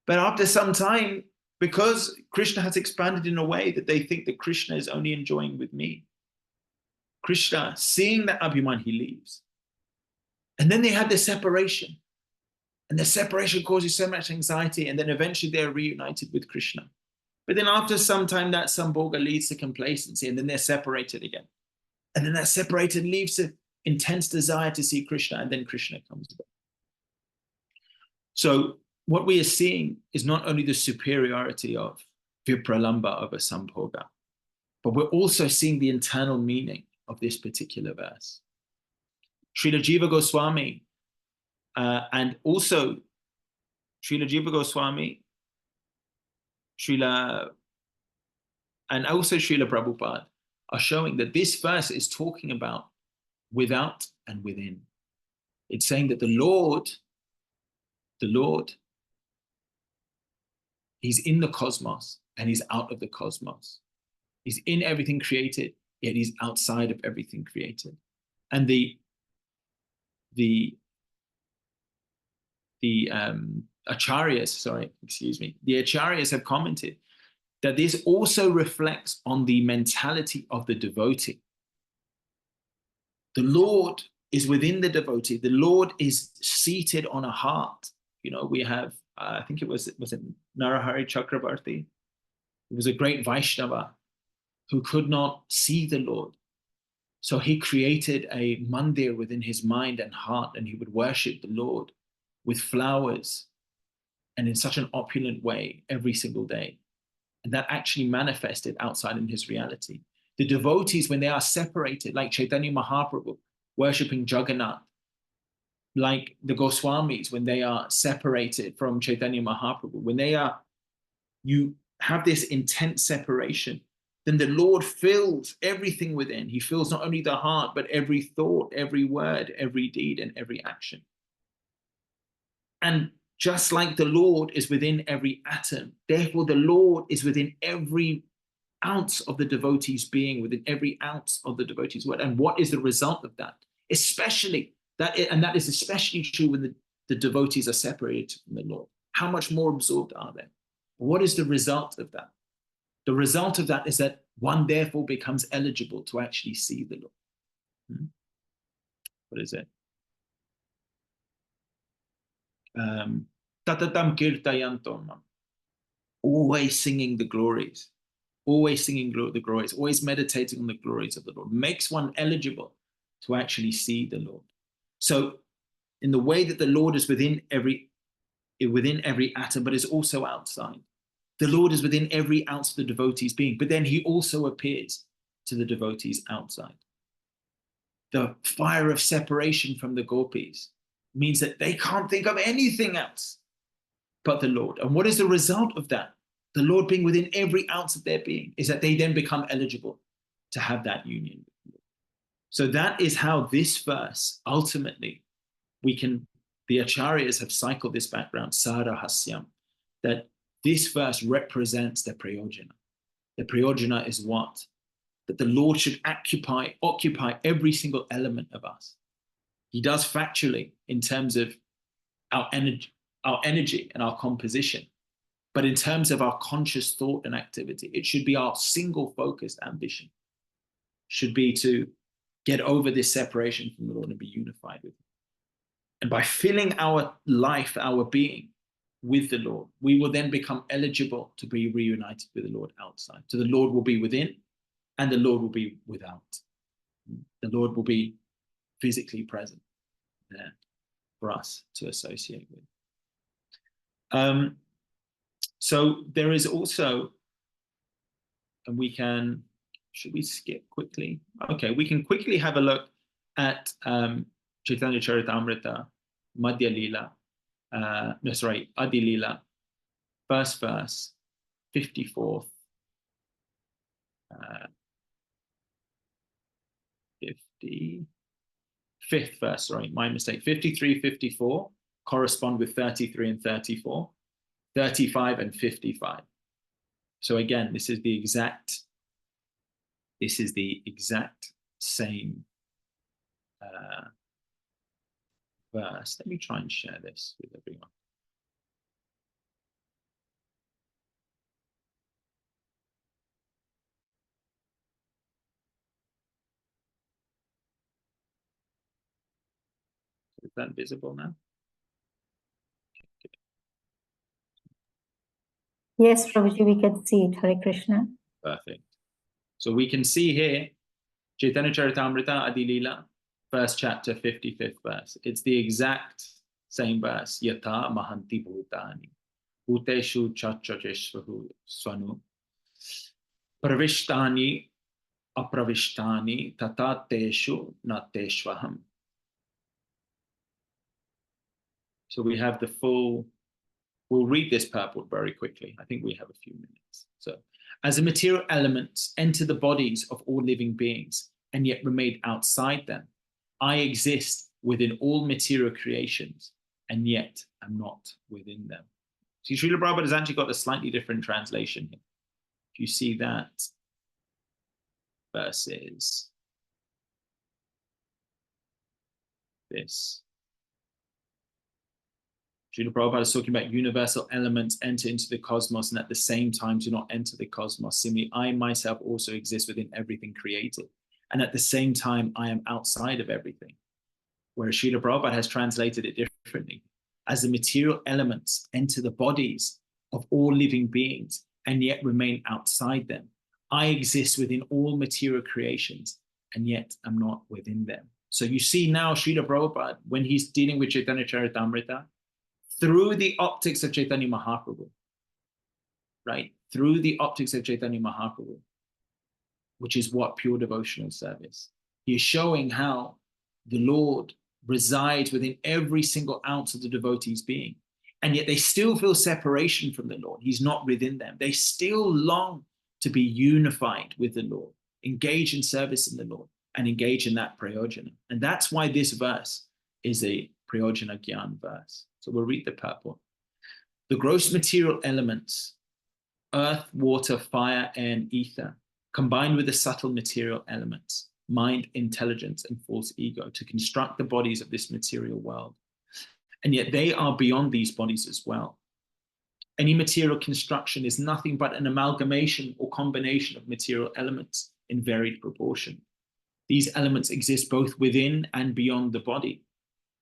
[SPEAKER 1] But after some time, because Krishna has expanded in a way that they think that Krishna is only enjoying with me, Krishna, seeing that Abhiman, he leaves. And then they have the separation. And the separation causes so much anxiety, and then eventually they're reunited with Krishna. But then after some time, that sambhoga leads to complacency, and then they're separated again. And then that separated leaves to intense desire to see Krishna, and then Krishna comes back. So what we are seeing is not only the superiority of Vipralamba over Sambhoga, but we're also seeing the internal meaning of this particular verse. Srila Jiva Goswami and also Srila Jiva Goswami, and also Srila Prabhupada are showing that this verse is talking about without and within. It's saying that the Lord, he's in the cosmos and he's out of the cosmos. He's in everything created, yet he's outside of everything created. And the acharyas have commented that this also reflects on the mentality of the devotee. The Lord is within the devotee. The Lord is seated on a heart. You know, we have, I think was it Narahari Chakravarti? He was a great Vaishnava who could not see the Lord. So he created a mandir within his mind and heart, and he would worship the Lord with flowers and in such an opulent way every single day. And that actually manifested outside in his reality. The devotees, when they are separated, like Chaitanya Mahaprabhu, worshipping Jagannath, like the Goswamis, when they are separated from Chaitanya Mahaprabhu, you have this intense separation, then the Lord fills everything within. He fills not only the heart, but every thought, every word, every deed, and every action. And just like the Lord is within every atom, therefore the Lord is within every ounce of the devotee's being, within every ounce of the devotee's word. And what is the result of that? Especially that, and that is especially true when the devotees are separated from the Lord. How much more absorbed are they? What is the result of that? The result of that is that one therefore becomes eligible to actually see the Lord. What is it? Tatatam kirtayantomam. Always singing the glories, always singing the glories, always meditating on the glories of the Lord makes one eligible to actually see the Lord. So in the way that the Lord is within every atom, but is also outside. The Lord is within every ounce of the devotee's being, but then he also appears to the devotees outside. The fire of separation from the gopis means that they can't think of anything else but the Lord. And what is the result of that? The Lord being within every ounce of their being is that they then become eligible to have that union. So that is how this verse, ultimately, the acharyas have cycled this background, Sarahasyam, that this verse represents the prayojana. The prayojana is what? That the Lord should occupy every single element of us. He does factually in terms of our energy and our composition. But in terms of our conscious thought and activity, it should be our single focused ambition, should be to get over this separation from the Lord and be unified with him. And by filling our life, our being with the Lord, we will then become eligible to be reunited with the Lord outside. So the Lord will be within and the Lord will be without. The Lord will be physically present there for us to associate with. So there is also, and should we skip quickly? Okay, we can quickly have a look at Chaitanya Charitamrita, Madhya Lila, Adi Lila, first verse, 54th, 55th verse, sorry, my mistake, 53, 54 correspond with 33 and 34, 35 and 55. So again, this is the exact same verse. Let me try and share this with everyone. Is that visible now?
[SPEAKER 2] Yes, Prabhuji, we can see it. Hare Krishna.
[SPEAKER 1] Perfect. So we can see here, Chaitanya Charitamrita Adi Lila, first chapter, 55th verse. It's the exact same verse. Yata mahanti bhutani, bhuteshu chachacheshvahu swanu, pravishtani apravishtani tatateshu nateshvaham. So we have the full we'll read this purport very quickly. I think we have a few minutes. So, as the material elements enter the bodies of all living beings and yet remain outside them, I exist within all material creations and yet am not within them. See, Srila Prabhupada has actually got a slightly different translation here. If you see that, versus this. Srila Prabhupada is talking about universal elements enter into the cosmos and at the same time do not enter the cosmos. Similarly, I myself also exist within everything created. And at the same time, I am outside of everything. Whereas Srila Prabhupada has translated it differently. As the material elements enter the bodies of all living beings and yet remain outside them, I exist within all material creations and yet am not within them. So you see now Srila Prabhupada, when he's dealing with Chaitanya Charitamrita, through the optics of Chaitanya Mahaprabhu, right? Through the optics of Chaitanya Mahaprabhu, which is what pure devotional service. He is showing how the Lord resides within every single ounce of the devotee's being. And yet they still feel separation from the Lord. He's not within them. They still long to be unified with the Lord, engage in service in the Lord, and engage in that prayojana. And that's why this verse is a prayojana gyan verse. So we'll read the purport. The gross material elements, earth, water, fire, and ether, combined with the subtle material elements, mind, intelligence, and false ego, to construct the bodies of this material world. And yet they are beyond these bodies as well. Any material construction is nothing but an amalgamation or combination of material elements in varied proportion. These elements exist both within and beyond the body.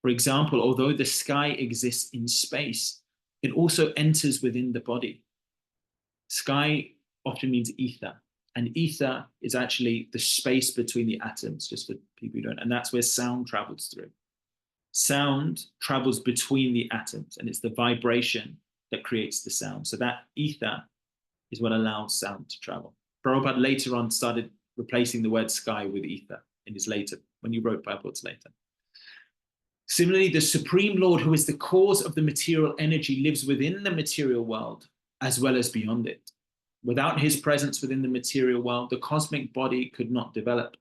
[SPEAKER 1] For example, although the sky exists in space, it also enters within the body. Sky often means ether, and ether is actually the space between the atoms, just for people who don't, and that's where sound travels through. Sound travels between the atoms, and it's the vibration that creates the sound. So that ether is what allows sound to travel. Prabhupada later on started replacing the word sky with ether in his later, when he wrote purports later. Similarly, the Supreme Lord, who is the cause of the material energy, lives within the material world as well as beyond it. Without his presence within the material world, the cosmic body could not develop.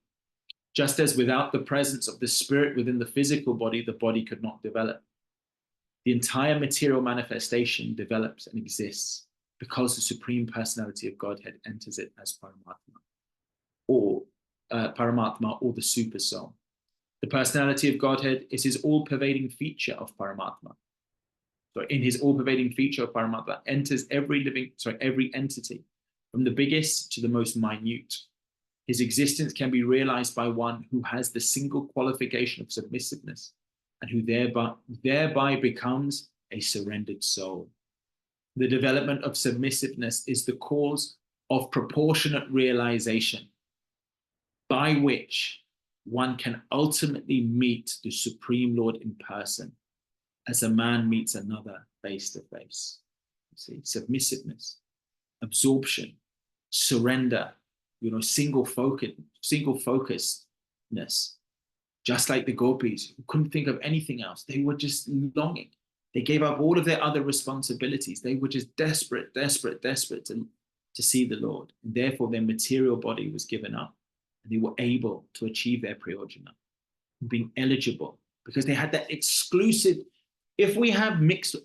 [SPEAKER 1] Just as without the presence of the spirit within the physical body, the body could not develop. The entire material manifestation develops and exists because the Supreme Personality of Godhead enters it as Paramatma, or the Super Soul. The personality of Godhead is his all-pervading feature of Paramatma. So in his all-pervading feature of Paramatma enters every entity, from the biggest to the most minute. His existence can be realized by one who has the single qualification of submissiveness and who thereby becomes a surrendered soul. The development of submissiveness is the cause of proportionate realization by which one can ultimately meet the Supreme Lord in person as a man meets another face to face. You see, submissiveness, absorption, surrender, single focusedness. Just like the gopis who couldn't think of anything else. They were just longing. They gave up all of their other responsibilities. They were just desperate to see the Lord. And therefore their material body was given up. And they were able to achieve their prayojana, being eligible, because they had that exclusive. If we have mixed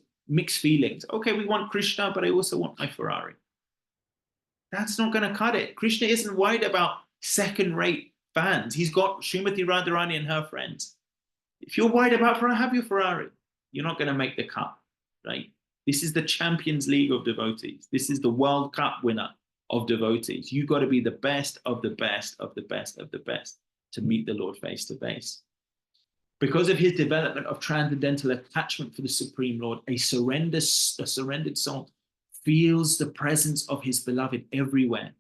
[SPEAKER 1] feelings, okay, we want Krishna, but I also want my Ferrari. That's not going to cut it. Krishna isn't worried about second-rate fans. He's got Srimati Radharani and her friends. If you're worried about Ferrari, have your Ferrari. You're not going to make the cut, right? This is the Champions League of devotees. This is the World Cup winner of devotees. You've got to be the best of the best of the best of the best to meet the Lord face to face. Because of his development of transcendental attachment for the Supreme Lord, a surrendered soul feels the presence of his beloved everywhere.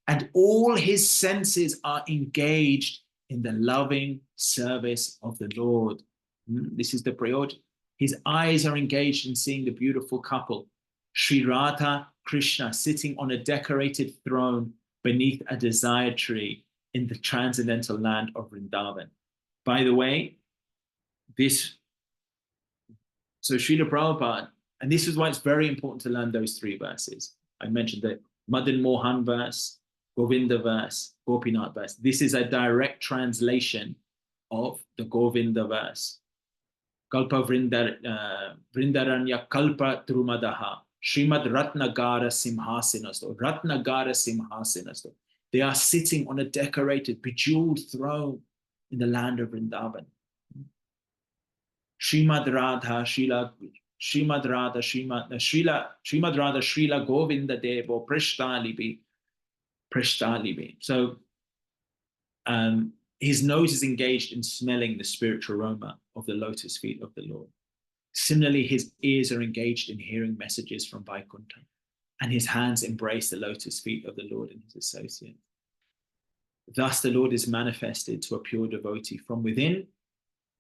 [SPEAKER 1] And all his senses are engaged in the loving service of the Lord. This is the prayojana. His eyes are engaged in seeing the beautiful couple, Sri Radha Krishna, sitting on a decorated throne beneath a desire tree in the transcendental land of Vrindavan. By the way, so Srila Prabhupada And this is why it's very important to learn those 3 verses. I mentioned the Madan Mohan verse, Govinda verse, Gopinath verse. This is a direct translation of the Govinda verse. Kalpa Vrindaranya Kalpa Trumadaha, Srimad Ratnagara Simhasinasto, Ratnagara Simhasinasto. They are sitting on a decorated, bejeweled throne in the land of Vrindavan. Srimad Radha Srila Govinda Devo Prishtalibi. So his nose is engaged in smelling the spiritual aroma of the lotus feet of the Lord. Similarly, his ears are engaged in hearing messages from Vaikuntha, and his hands embrace the lotus feet of the Lord and his associates. Thus, the Lord is manifested to a pure devotee from within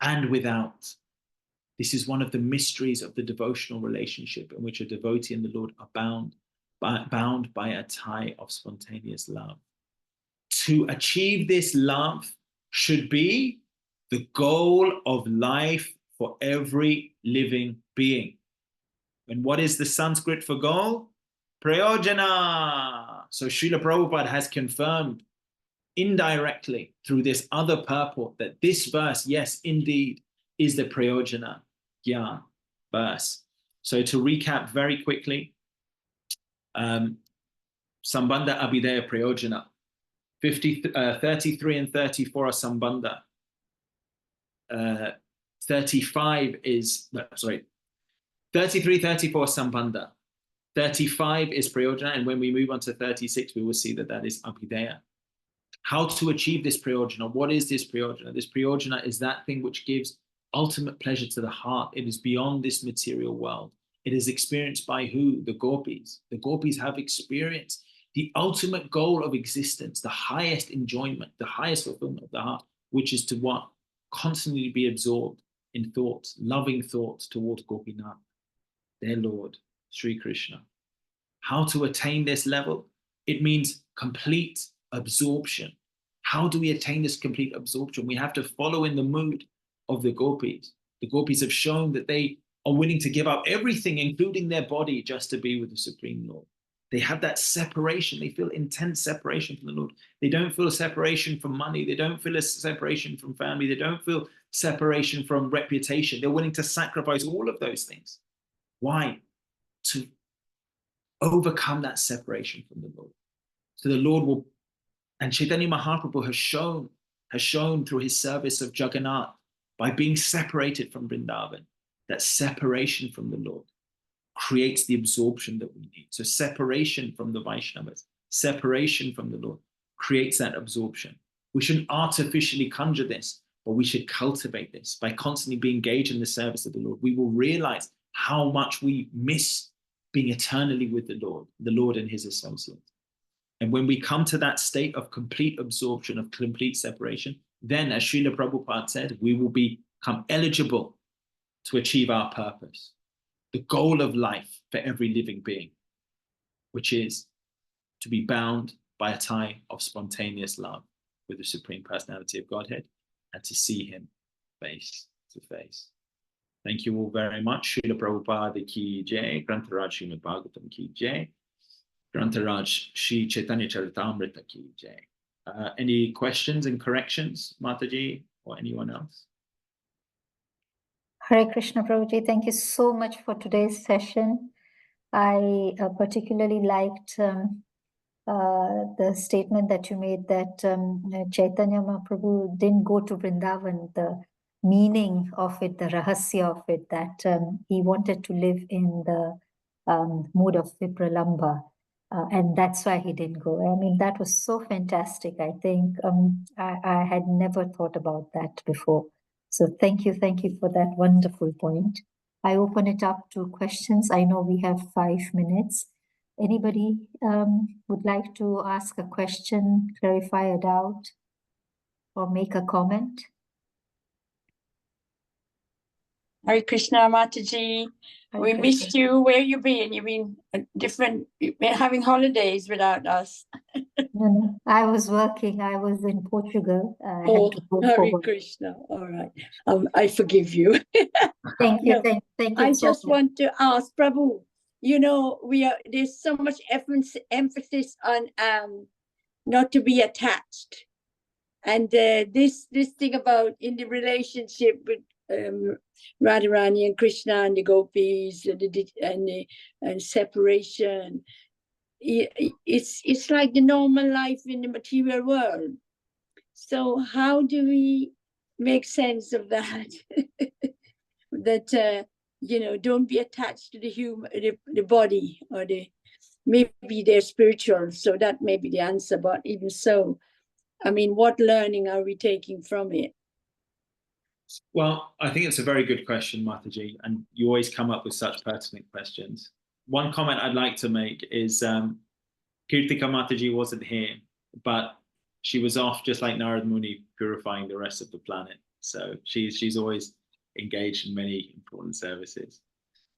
[SPEAKER 1] and without. This is one of the mysteries of the devotional relationship in which a devotee and the Lord are bound by a tie of spontaneous love. To achieve this love should be the goal of life for every living being. And what is the Sanskrit for goal? Prayojana. So Srila Prabhupada has confirmed indirectly through this other purport that this verse, yes, indeed, is the Prayojana Gyan verse. So to recap very quickly, Sambandha Abhidaya Prayojana, 33 and 34 are Sambandha. 35 is, 33, 34 Sambandha. 35 is Prayojana, and when we move on to 36, we will see that that is Abhidaya. How to achieve this Prayojana? What is this Prayojana? This Prayojana is that thing which gives ultimate pleasure to the heart. It is beyond this material world. It is experienced by who? The gopis. The gopis have experienced the ultimate goal of existence, the highest enjoyment, the highest fulfillment of the heart, which is to what? Constantly be absorbed in thoughts, loving thoughts towards Gopinath, their Lord, Sri Krishna. How to attain this level? It means complete absorption. How do we attain this complete absorption? We have to follow in the mood of the gopis. The gopis have shown that they are willing to give up everything, including their body, just to be with the Supreme Lord. They have that separation. They feel intense separation from the Lord. They don't feel a separation from money. They don't feel a separation from family. They don't feel separation from reputation. They're willing to sacrifice all of those things. Why? To overcome that separation from the Lord. So the Lord will, and Chaitanya Mahaprabhu has shown through his service of Jagannath, by being separated from Vrindavan, that separation from the Lord creates the absorption that we need. So separation from the Vaishnavas, separation from the Lord creates that absorption. We shouldn't artificially conjure this, but we should cultivate this by constantly being engaged in the service of the Lord. We will realize how much we miss being eternally with the Lord and his associates. And when we come to that state of complete absorption, of complete separation, then, as Srila Prabhupada said, we will become eligible to achieve our purpose, the goal of life for every living being, which is to be bound by a tie of spontaneous love with the Supreme Personality of Godhead and to see him face to face. Thank you all very much. Srila Prabhupada ki jai, Grantaraj Srimad Bhagavatam ki jai, Grantaraj Shri Chaitanya Charitamrita ki jai. Any questions and corrections, Mataji, or anyone else?
[SPEAKER 2] Hare Krishna, Prabhuji, thank you so much for today's session. I particularly liked the statement that you made that Chaitanya Mahaprabhu didn't go to Vrindavan, the meaning of it, the rahasya of it, that he wanted to live in the mood of Vipralambha. And that's why he didn't go. I mean, that was so fantastic. I think I had never thought about that before. So thank you for that wonderful point. I open it up to questions. I know we have 5 minutes. Anybody would like to ask a question, clarify a doubt, or make a comment?
[SPEAKER 3] Hare Krishna, Mataji.
[SPEAKER 2] Hare
[SPEAKER 3] We
[SPEAKER 2] Krishna.
[SPEAKER 3] missed you. Where you been? You've been you've been having holidays without us.
[SPEAKER 2] No, I was working. I was in Portugal. I had
[SPEAKER 3] Oh,
[SPEAKER 2] to go for
[SPEAKER 3] Hare
[SPEAKER 2] work.
[SPEAKER 3] Krishna. All right. I forgive you.
[SPEAKER 2] Thank you.
[SPEAKER 3] No,
[SPEAKER 2] Thank you
[SPEAKER 3] I
[SPEAKER 2] so
[SPEAKER 3] just
[SPEAKER 2] much.
[SPEAKER 3] want to ask Prabhu, there's so much emphasis on not to be attached. And this thing about in the relationship with Radharani and Krishna and the gopis and separation, it's like the normal life in the material world. So how do we make sense of that? That don't be attached to the body, or maybe they're spiritual, so that may be the answer. But even so, I mean, what learning are we taking from it?
[SPEAKER 1] Well, I think it's a very good question, Mataji, and you always come up with such pertinent questions. One comment I'd like to make is Kirtika Mataji wasn't here, but she was off just like Narad Muni purifying the rest of the planet. So she's always engaged in many important services.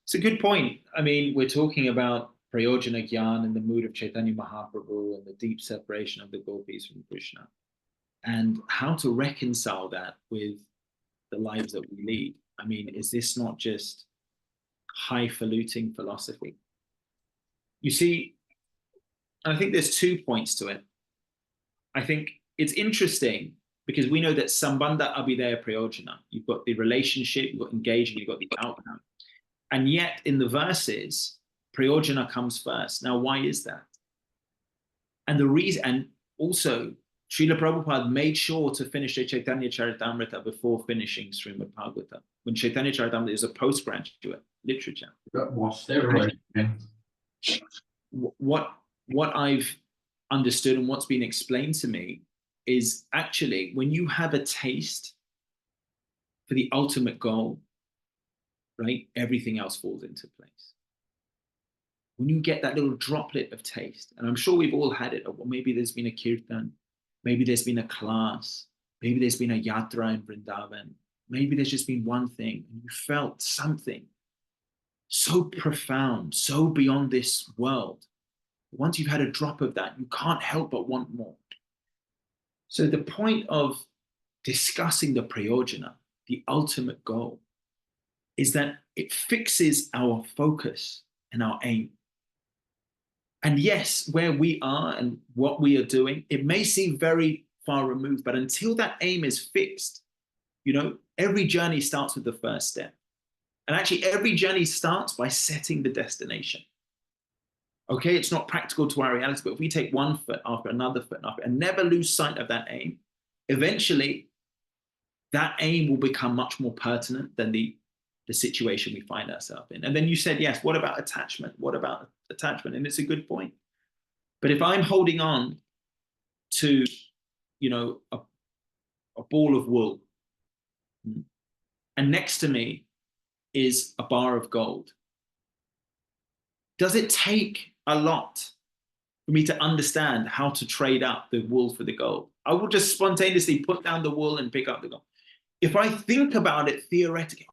[SPEAKER 1] It's a good point. I mean, we're talking about Prayojana Gyan and the mood of Chaitanya Mahaprabhu and the deep separation of the gopis from Krishna, and how to reconcile that with the lives that we lead. I mean, is this not just highfalutin philosophy? You see, I think there's 2 points to it. I think it's interesting because we know that Sambandha Abhideya Prayojana, you've got the relationship, you've got engagement, you've got the outcome. And yet in the verses, Prayojana comes first. Now, why is that? And the reason, and also, Srila Prabhupada made sure to finish the Chaitanya Charitamrita before finishing Srimad Bhagavatam. When Chaitanya Charitamrita is a postgraduate literature. What I've understood and what's been explained to me is actually when you have a taste for the ultimate goal, right, everything else falls into place. When you get that little droplet of taste, and I'm sure we've all had it, or maybe there's been a kirtan, maybe there's been a class, maybe there's been a yatra in Vrindavan, maybe there's just been one thing, and you felt something so profound, so beyond this world. Once you've had a drop of that, you can't help but want more. So the point of discussing the prayojana, the ultimate goal, is that it fixes our focus and our aim. And yes, where we are and what we are doing, it may seem very far removed, but until that aim is fixed, every journey starts with the first step. And actually, every journey starts by setting the destination. Okay, it's not practical to our reality, but if we take one foot after another foot and never lose sight of that aim, eventually that aim will become much more pertinent than the situation we find ourselves in. And then you said, yes, what about attachment? What about attachment? And it's a good point. But if I'm holding on to, a ball of wool, and next to me is a bar of gold, does it take a lot for me to understand how to trade up the wool for the gold? I will just spontaneously put down the wool and pick up the gold. If I think about it theoretically,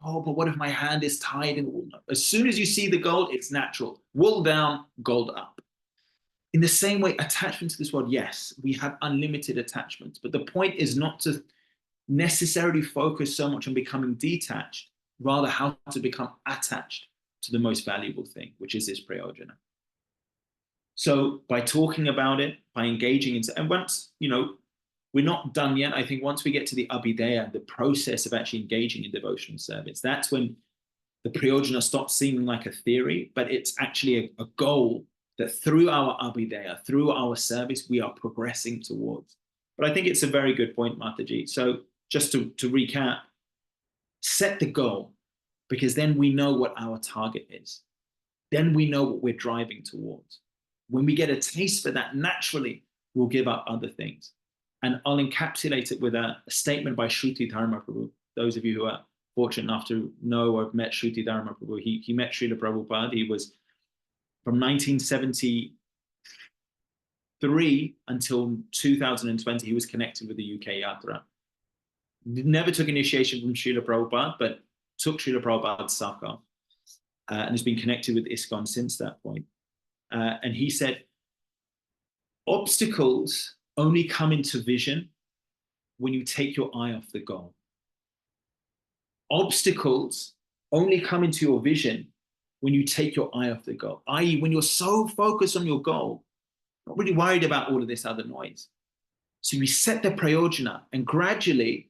[SPEAKER 1] oh, but what if my hand is tied in the wool? As soon as you see the gold, it's natural. Wool down, gold up. In the same way, attachment to this world, yes, we have unlimited attachments, but the point is not to necessarily focus so much on becoming detached, rather how to become attached to the most valuable thing, which is this prayojana. So by talking about it, by engaging in, and once, we're not done yet. I think once we get to the abhideya, the process of actually engaging in devotional service, that's when the prayojana stops seeming like a theory, but it's actually a goal that through our abhideya, through our service, we are progressing towards. But I think it's a very good point, Mataji. So just to recap, set the goal, because then we know what our target is. Then we know what we're driving towards. When we get a taste for that, naturally, we'll give up other things. And I'll encapsulate it with a statement by Shruti Dharma Prabhu. Those of you who are fortunate enough to know or have met Shruti Dharma Prabhu, he met Srila Prabhupada. He was from 1973 until 2020, he was connected with the UK Yatra. Never took initiation from Srila Prabhupada, but took Srila Prabhupada's Sakha, and has been connected with ISKCON since that point. And he said, obstacles only come into vision when you take your eye off the goal. Obstacles only come into your vision when you take your eye off the goal, i.e. when you're so focused on your goal, not really worried about all of this other noise. So we set the prayojana, and gradually,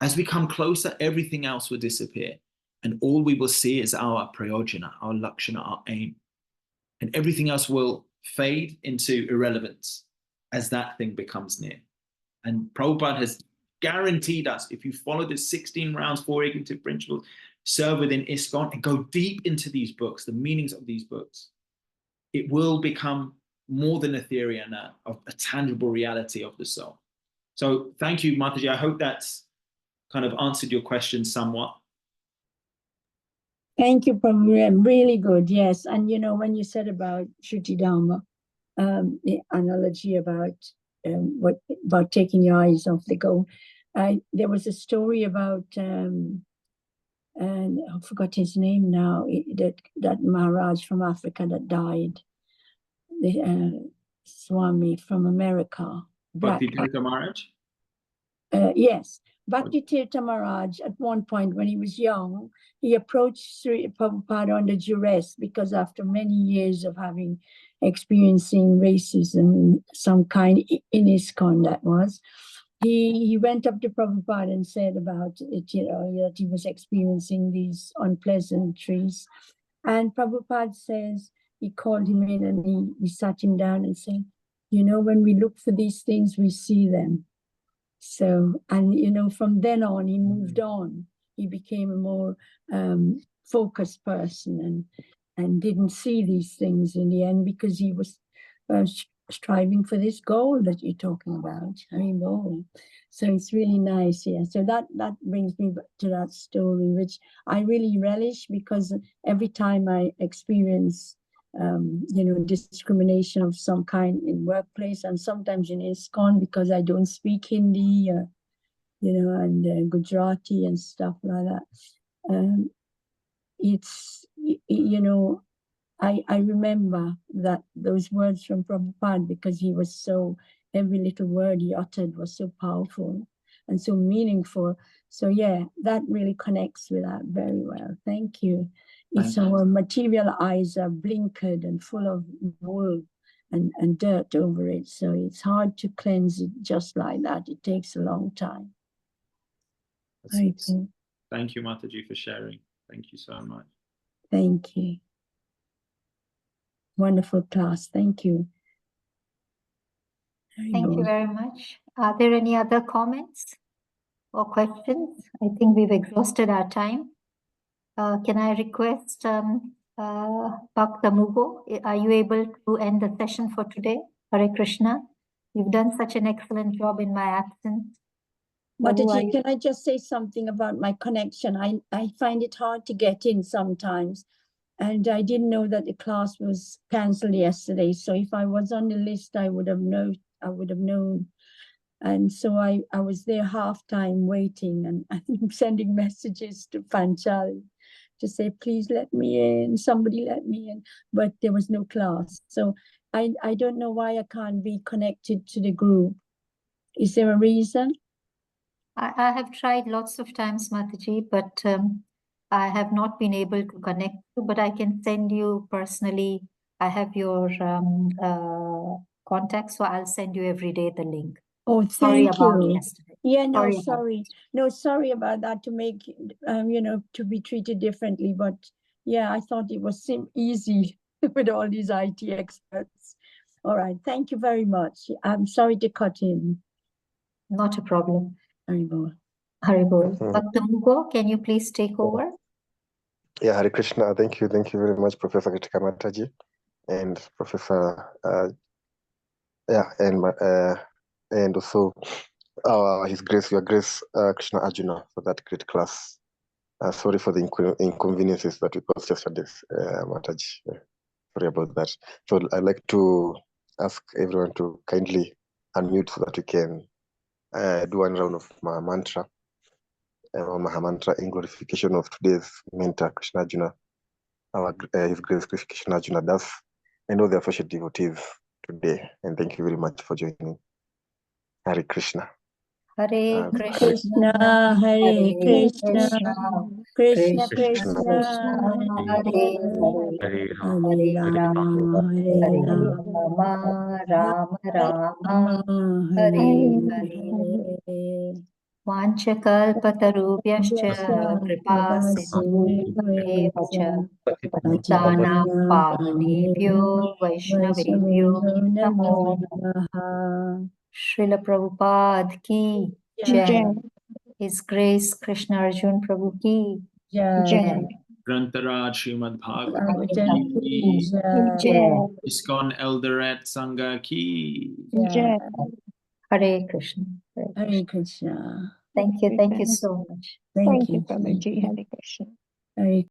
[SPEAKER 1] as we come closer, everything else will disappear. And all we will see is our prayojana, our lakshana, our aim. And everything else will fade into irrelevance as that thing becomes near. And Prabhupada has guaranteed us, if you follow the 16 rounds, 4 ignitive principles, serve within ISKCON, and go deep into these books, the meanings of these books, it will become more than a theory and a tangible reality of the soul. So thank you, Mataji. I hope that's kind of answered your question somewhat.
[SPEAKER 3] Thank you, Prabhu. Really good. Yes. And you know, when you said about Shruti Dharma, the analogy about taking your eyes off the goal, there was a story about and I forgot his name now. That Maharaj from Africa that died, the Swami from America.
[SPEAKER 1] Bhakti Tirtha Maharaj?
[SPEAKER 3] Yes. Bhakti Tirtha Maharaj, at one point when he was young, he approached Sri Prabhupada under duress, because after many years of experiencing racism, some kind in ISKCON, that was, he went up to Prabhupada and said about it, you know, that he was experiencing these unpleasantries. And Prabhupada says, he called him in and he sat him down and said, you know, when we look for these things, we see them. So, and you know, from then on, he moved on. He became a more focused person and didn't see these things in the end, because he was striving for this goal that you're talking about. So it's really nice. Yeah. So that brings me to that story, which I really relish, because every time I experience you know, discrimination of some kind in workplace, and sometimes in ISKCON, because I don't speak Hindi, you know, and Gujarati and stuff like that. It's, you know, I remember that those words from Prabhupada, because he was so, every little word he uttered was so powerful and so meaningful. So yeah, that really connects with that very well. Thank you. It's our material eyes are blinkered and full of wool and dirt over it. So it's hard to cleanse it just like that. It takes a long time.
[SPEAKER 1] Thank you, Mataji, for sharing. Thank you so much.
[SPEAKER 3] Thank you. Wonderful class. Thank you.
[SPEAKER 2] Thank you very much. Are there any other comments or questions? I think we've exhausted our time. Can I request Bhakta Mugo, are you able to end the session for today? Hare Krishna. You've done such an excellent job in my absence.
[SPEAKER 3] Mataji, can I just say something about my connection? I find it hard to get in sometimes. And I didn't know that the class was cancelled yesterday. So if I was on the list, I would have known. And so I was there half time waiting, and I'm sending messages to Panchali to say, please let me in, somebody let me in. But there was no class. So I don't know why I can't be connected to the group. Is there a reason?
[SPEAKER 2] I have tried lots of times, Mataji, but I have not been able to connect you, but I can send you personally. I have your contact, so I'll send you every day the link.
[SPEAKER 3] Oh,
[SPEAKER 2] sorry
[SPEAKER 3] thank
[SPEAKER 2] about
[SPEAKER 3] you.
[SPEAKER 2] Yesterday.
[SPEAKER 3] Yeah, no, sorry. No, sorry about that, to make, you know, to be treated differently. But yeah, I thought it was easy with all these IT experts. All right, thank you very much. I'm sorry to cut in.
[SPEAKER 2] Not a problem.
[SPEAKER 3] Haribol.
[SPEAKER 2] Haribol. Bhakta Mugo, can you please take over?
[SPEAKER 4] Yeah, Hare Krishna. Thank you very much, Professor Kritika Mataji, and Professor and also His Grace, Your Grace, Krishna Arjuna, for that great class. Sorry for the inconveniences that we caused yesterday, Mataji. Sorry about that. So I'd like to ask everyone to kindly unmute so that we can do one round of my mantra. Mahamantra in glorification of today's mentor, Krishna Arjuna, His Grace Krishna Arjuna Das, and all the associate devotees today. And thank you very much for joining. Hare Krishna.
[SPEAKER 2] Hare
[SPEAKER 4] Krishna,
[SPEAKER 2] Krishna,
[SPEAKER 3] Hare Krishna, Krishna
[SPEAKER 2] Krishna
[SPEAKER 3] Krishna,
[SPEAKER 2] Hare
[SPEAKER 3] Hare
[SPEAKER 2] Hare,
[SPEAKER 3] Hare
[SPEAKER 2] Hare
[SPEAKER 3] Rama,
[SPEAKER 2] Hare
[SPEAKER 3] Hare Rama,
[SPEAKER 2] Rama, Rama Rama,
[SPEAKER 3] Hare
[SPEAKER 2] Hare
[SPEAKER 3] Hare.
[SPEAKER 2] Hare. Vanchakalpatarubhyascha kripa sindhubhyo cha patitana pavanebhyo vaishnavebhyo namo namaha. Srila Prabhupada ki jai. His Grace Krishna Arjun Prabhu ki jai.
[SPEAKER 1] Grantaraj Srimad Bhagavatam
[SPEAKER 3] Bhagavatam
[SPEAKER 1] ki
[SPEAKER 3] ki jai.
[SPEAKER 1] ISKCON Eldoret Sangha ki.
[SPEAKER 3] Jai.
[SPEAKER 2] Hare Krishna.
[SPEAKER 3] Hare Krishna.
[SPEAKER 2] Thank you so much.
[SPEAKER 3] Thank you.
[SPEAKER 5] Prabhuji. Hare Krishna.
[SPEAKER 3] Hare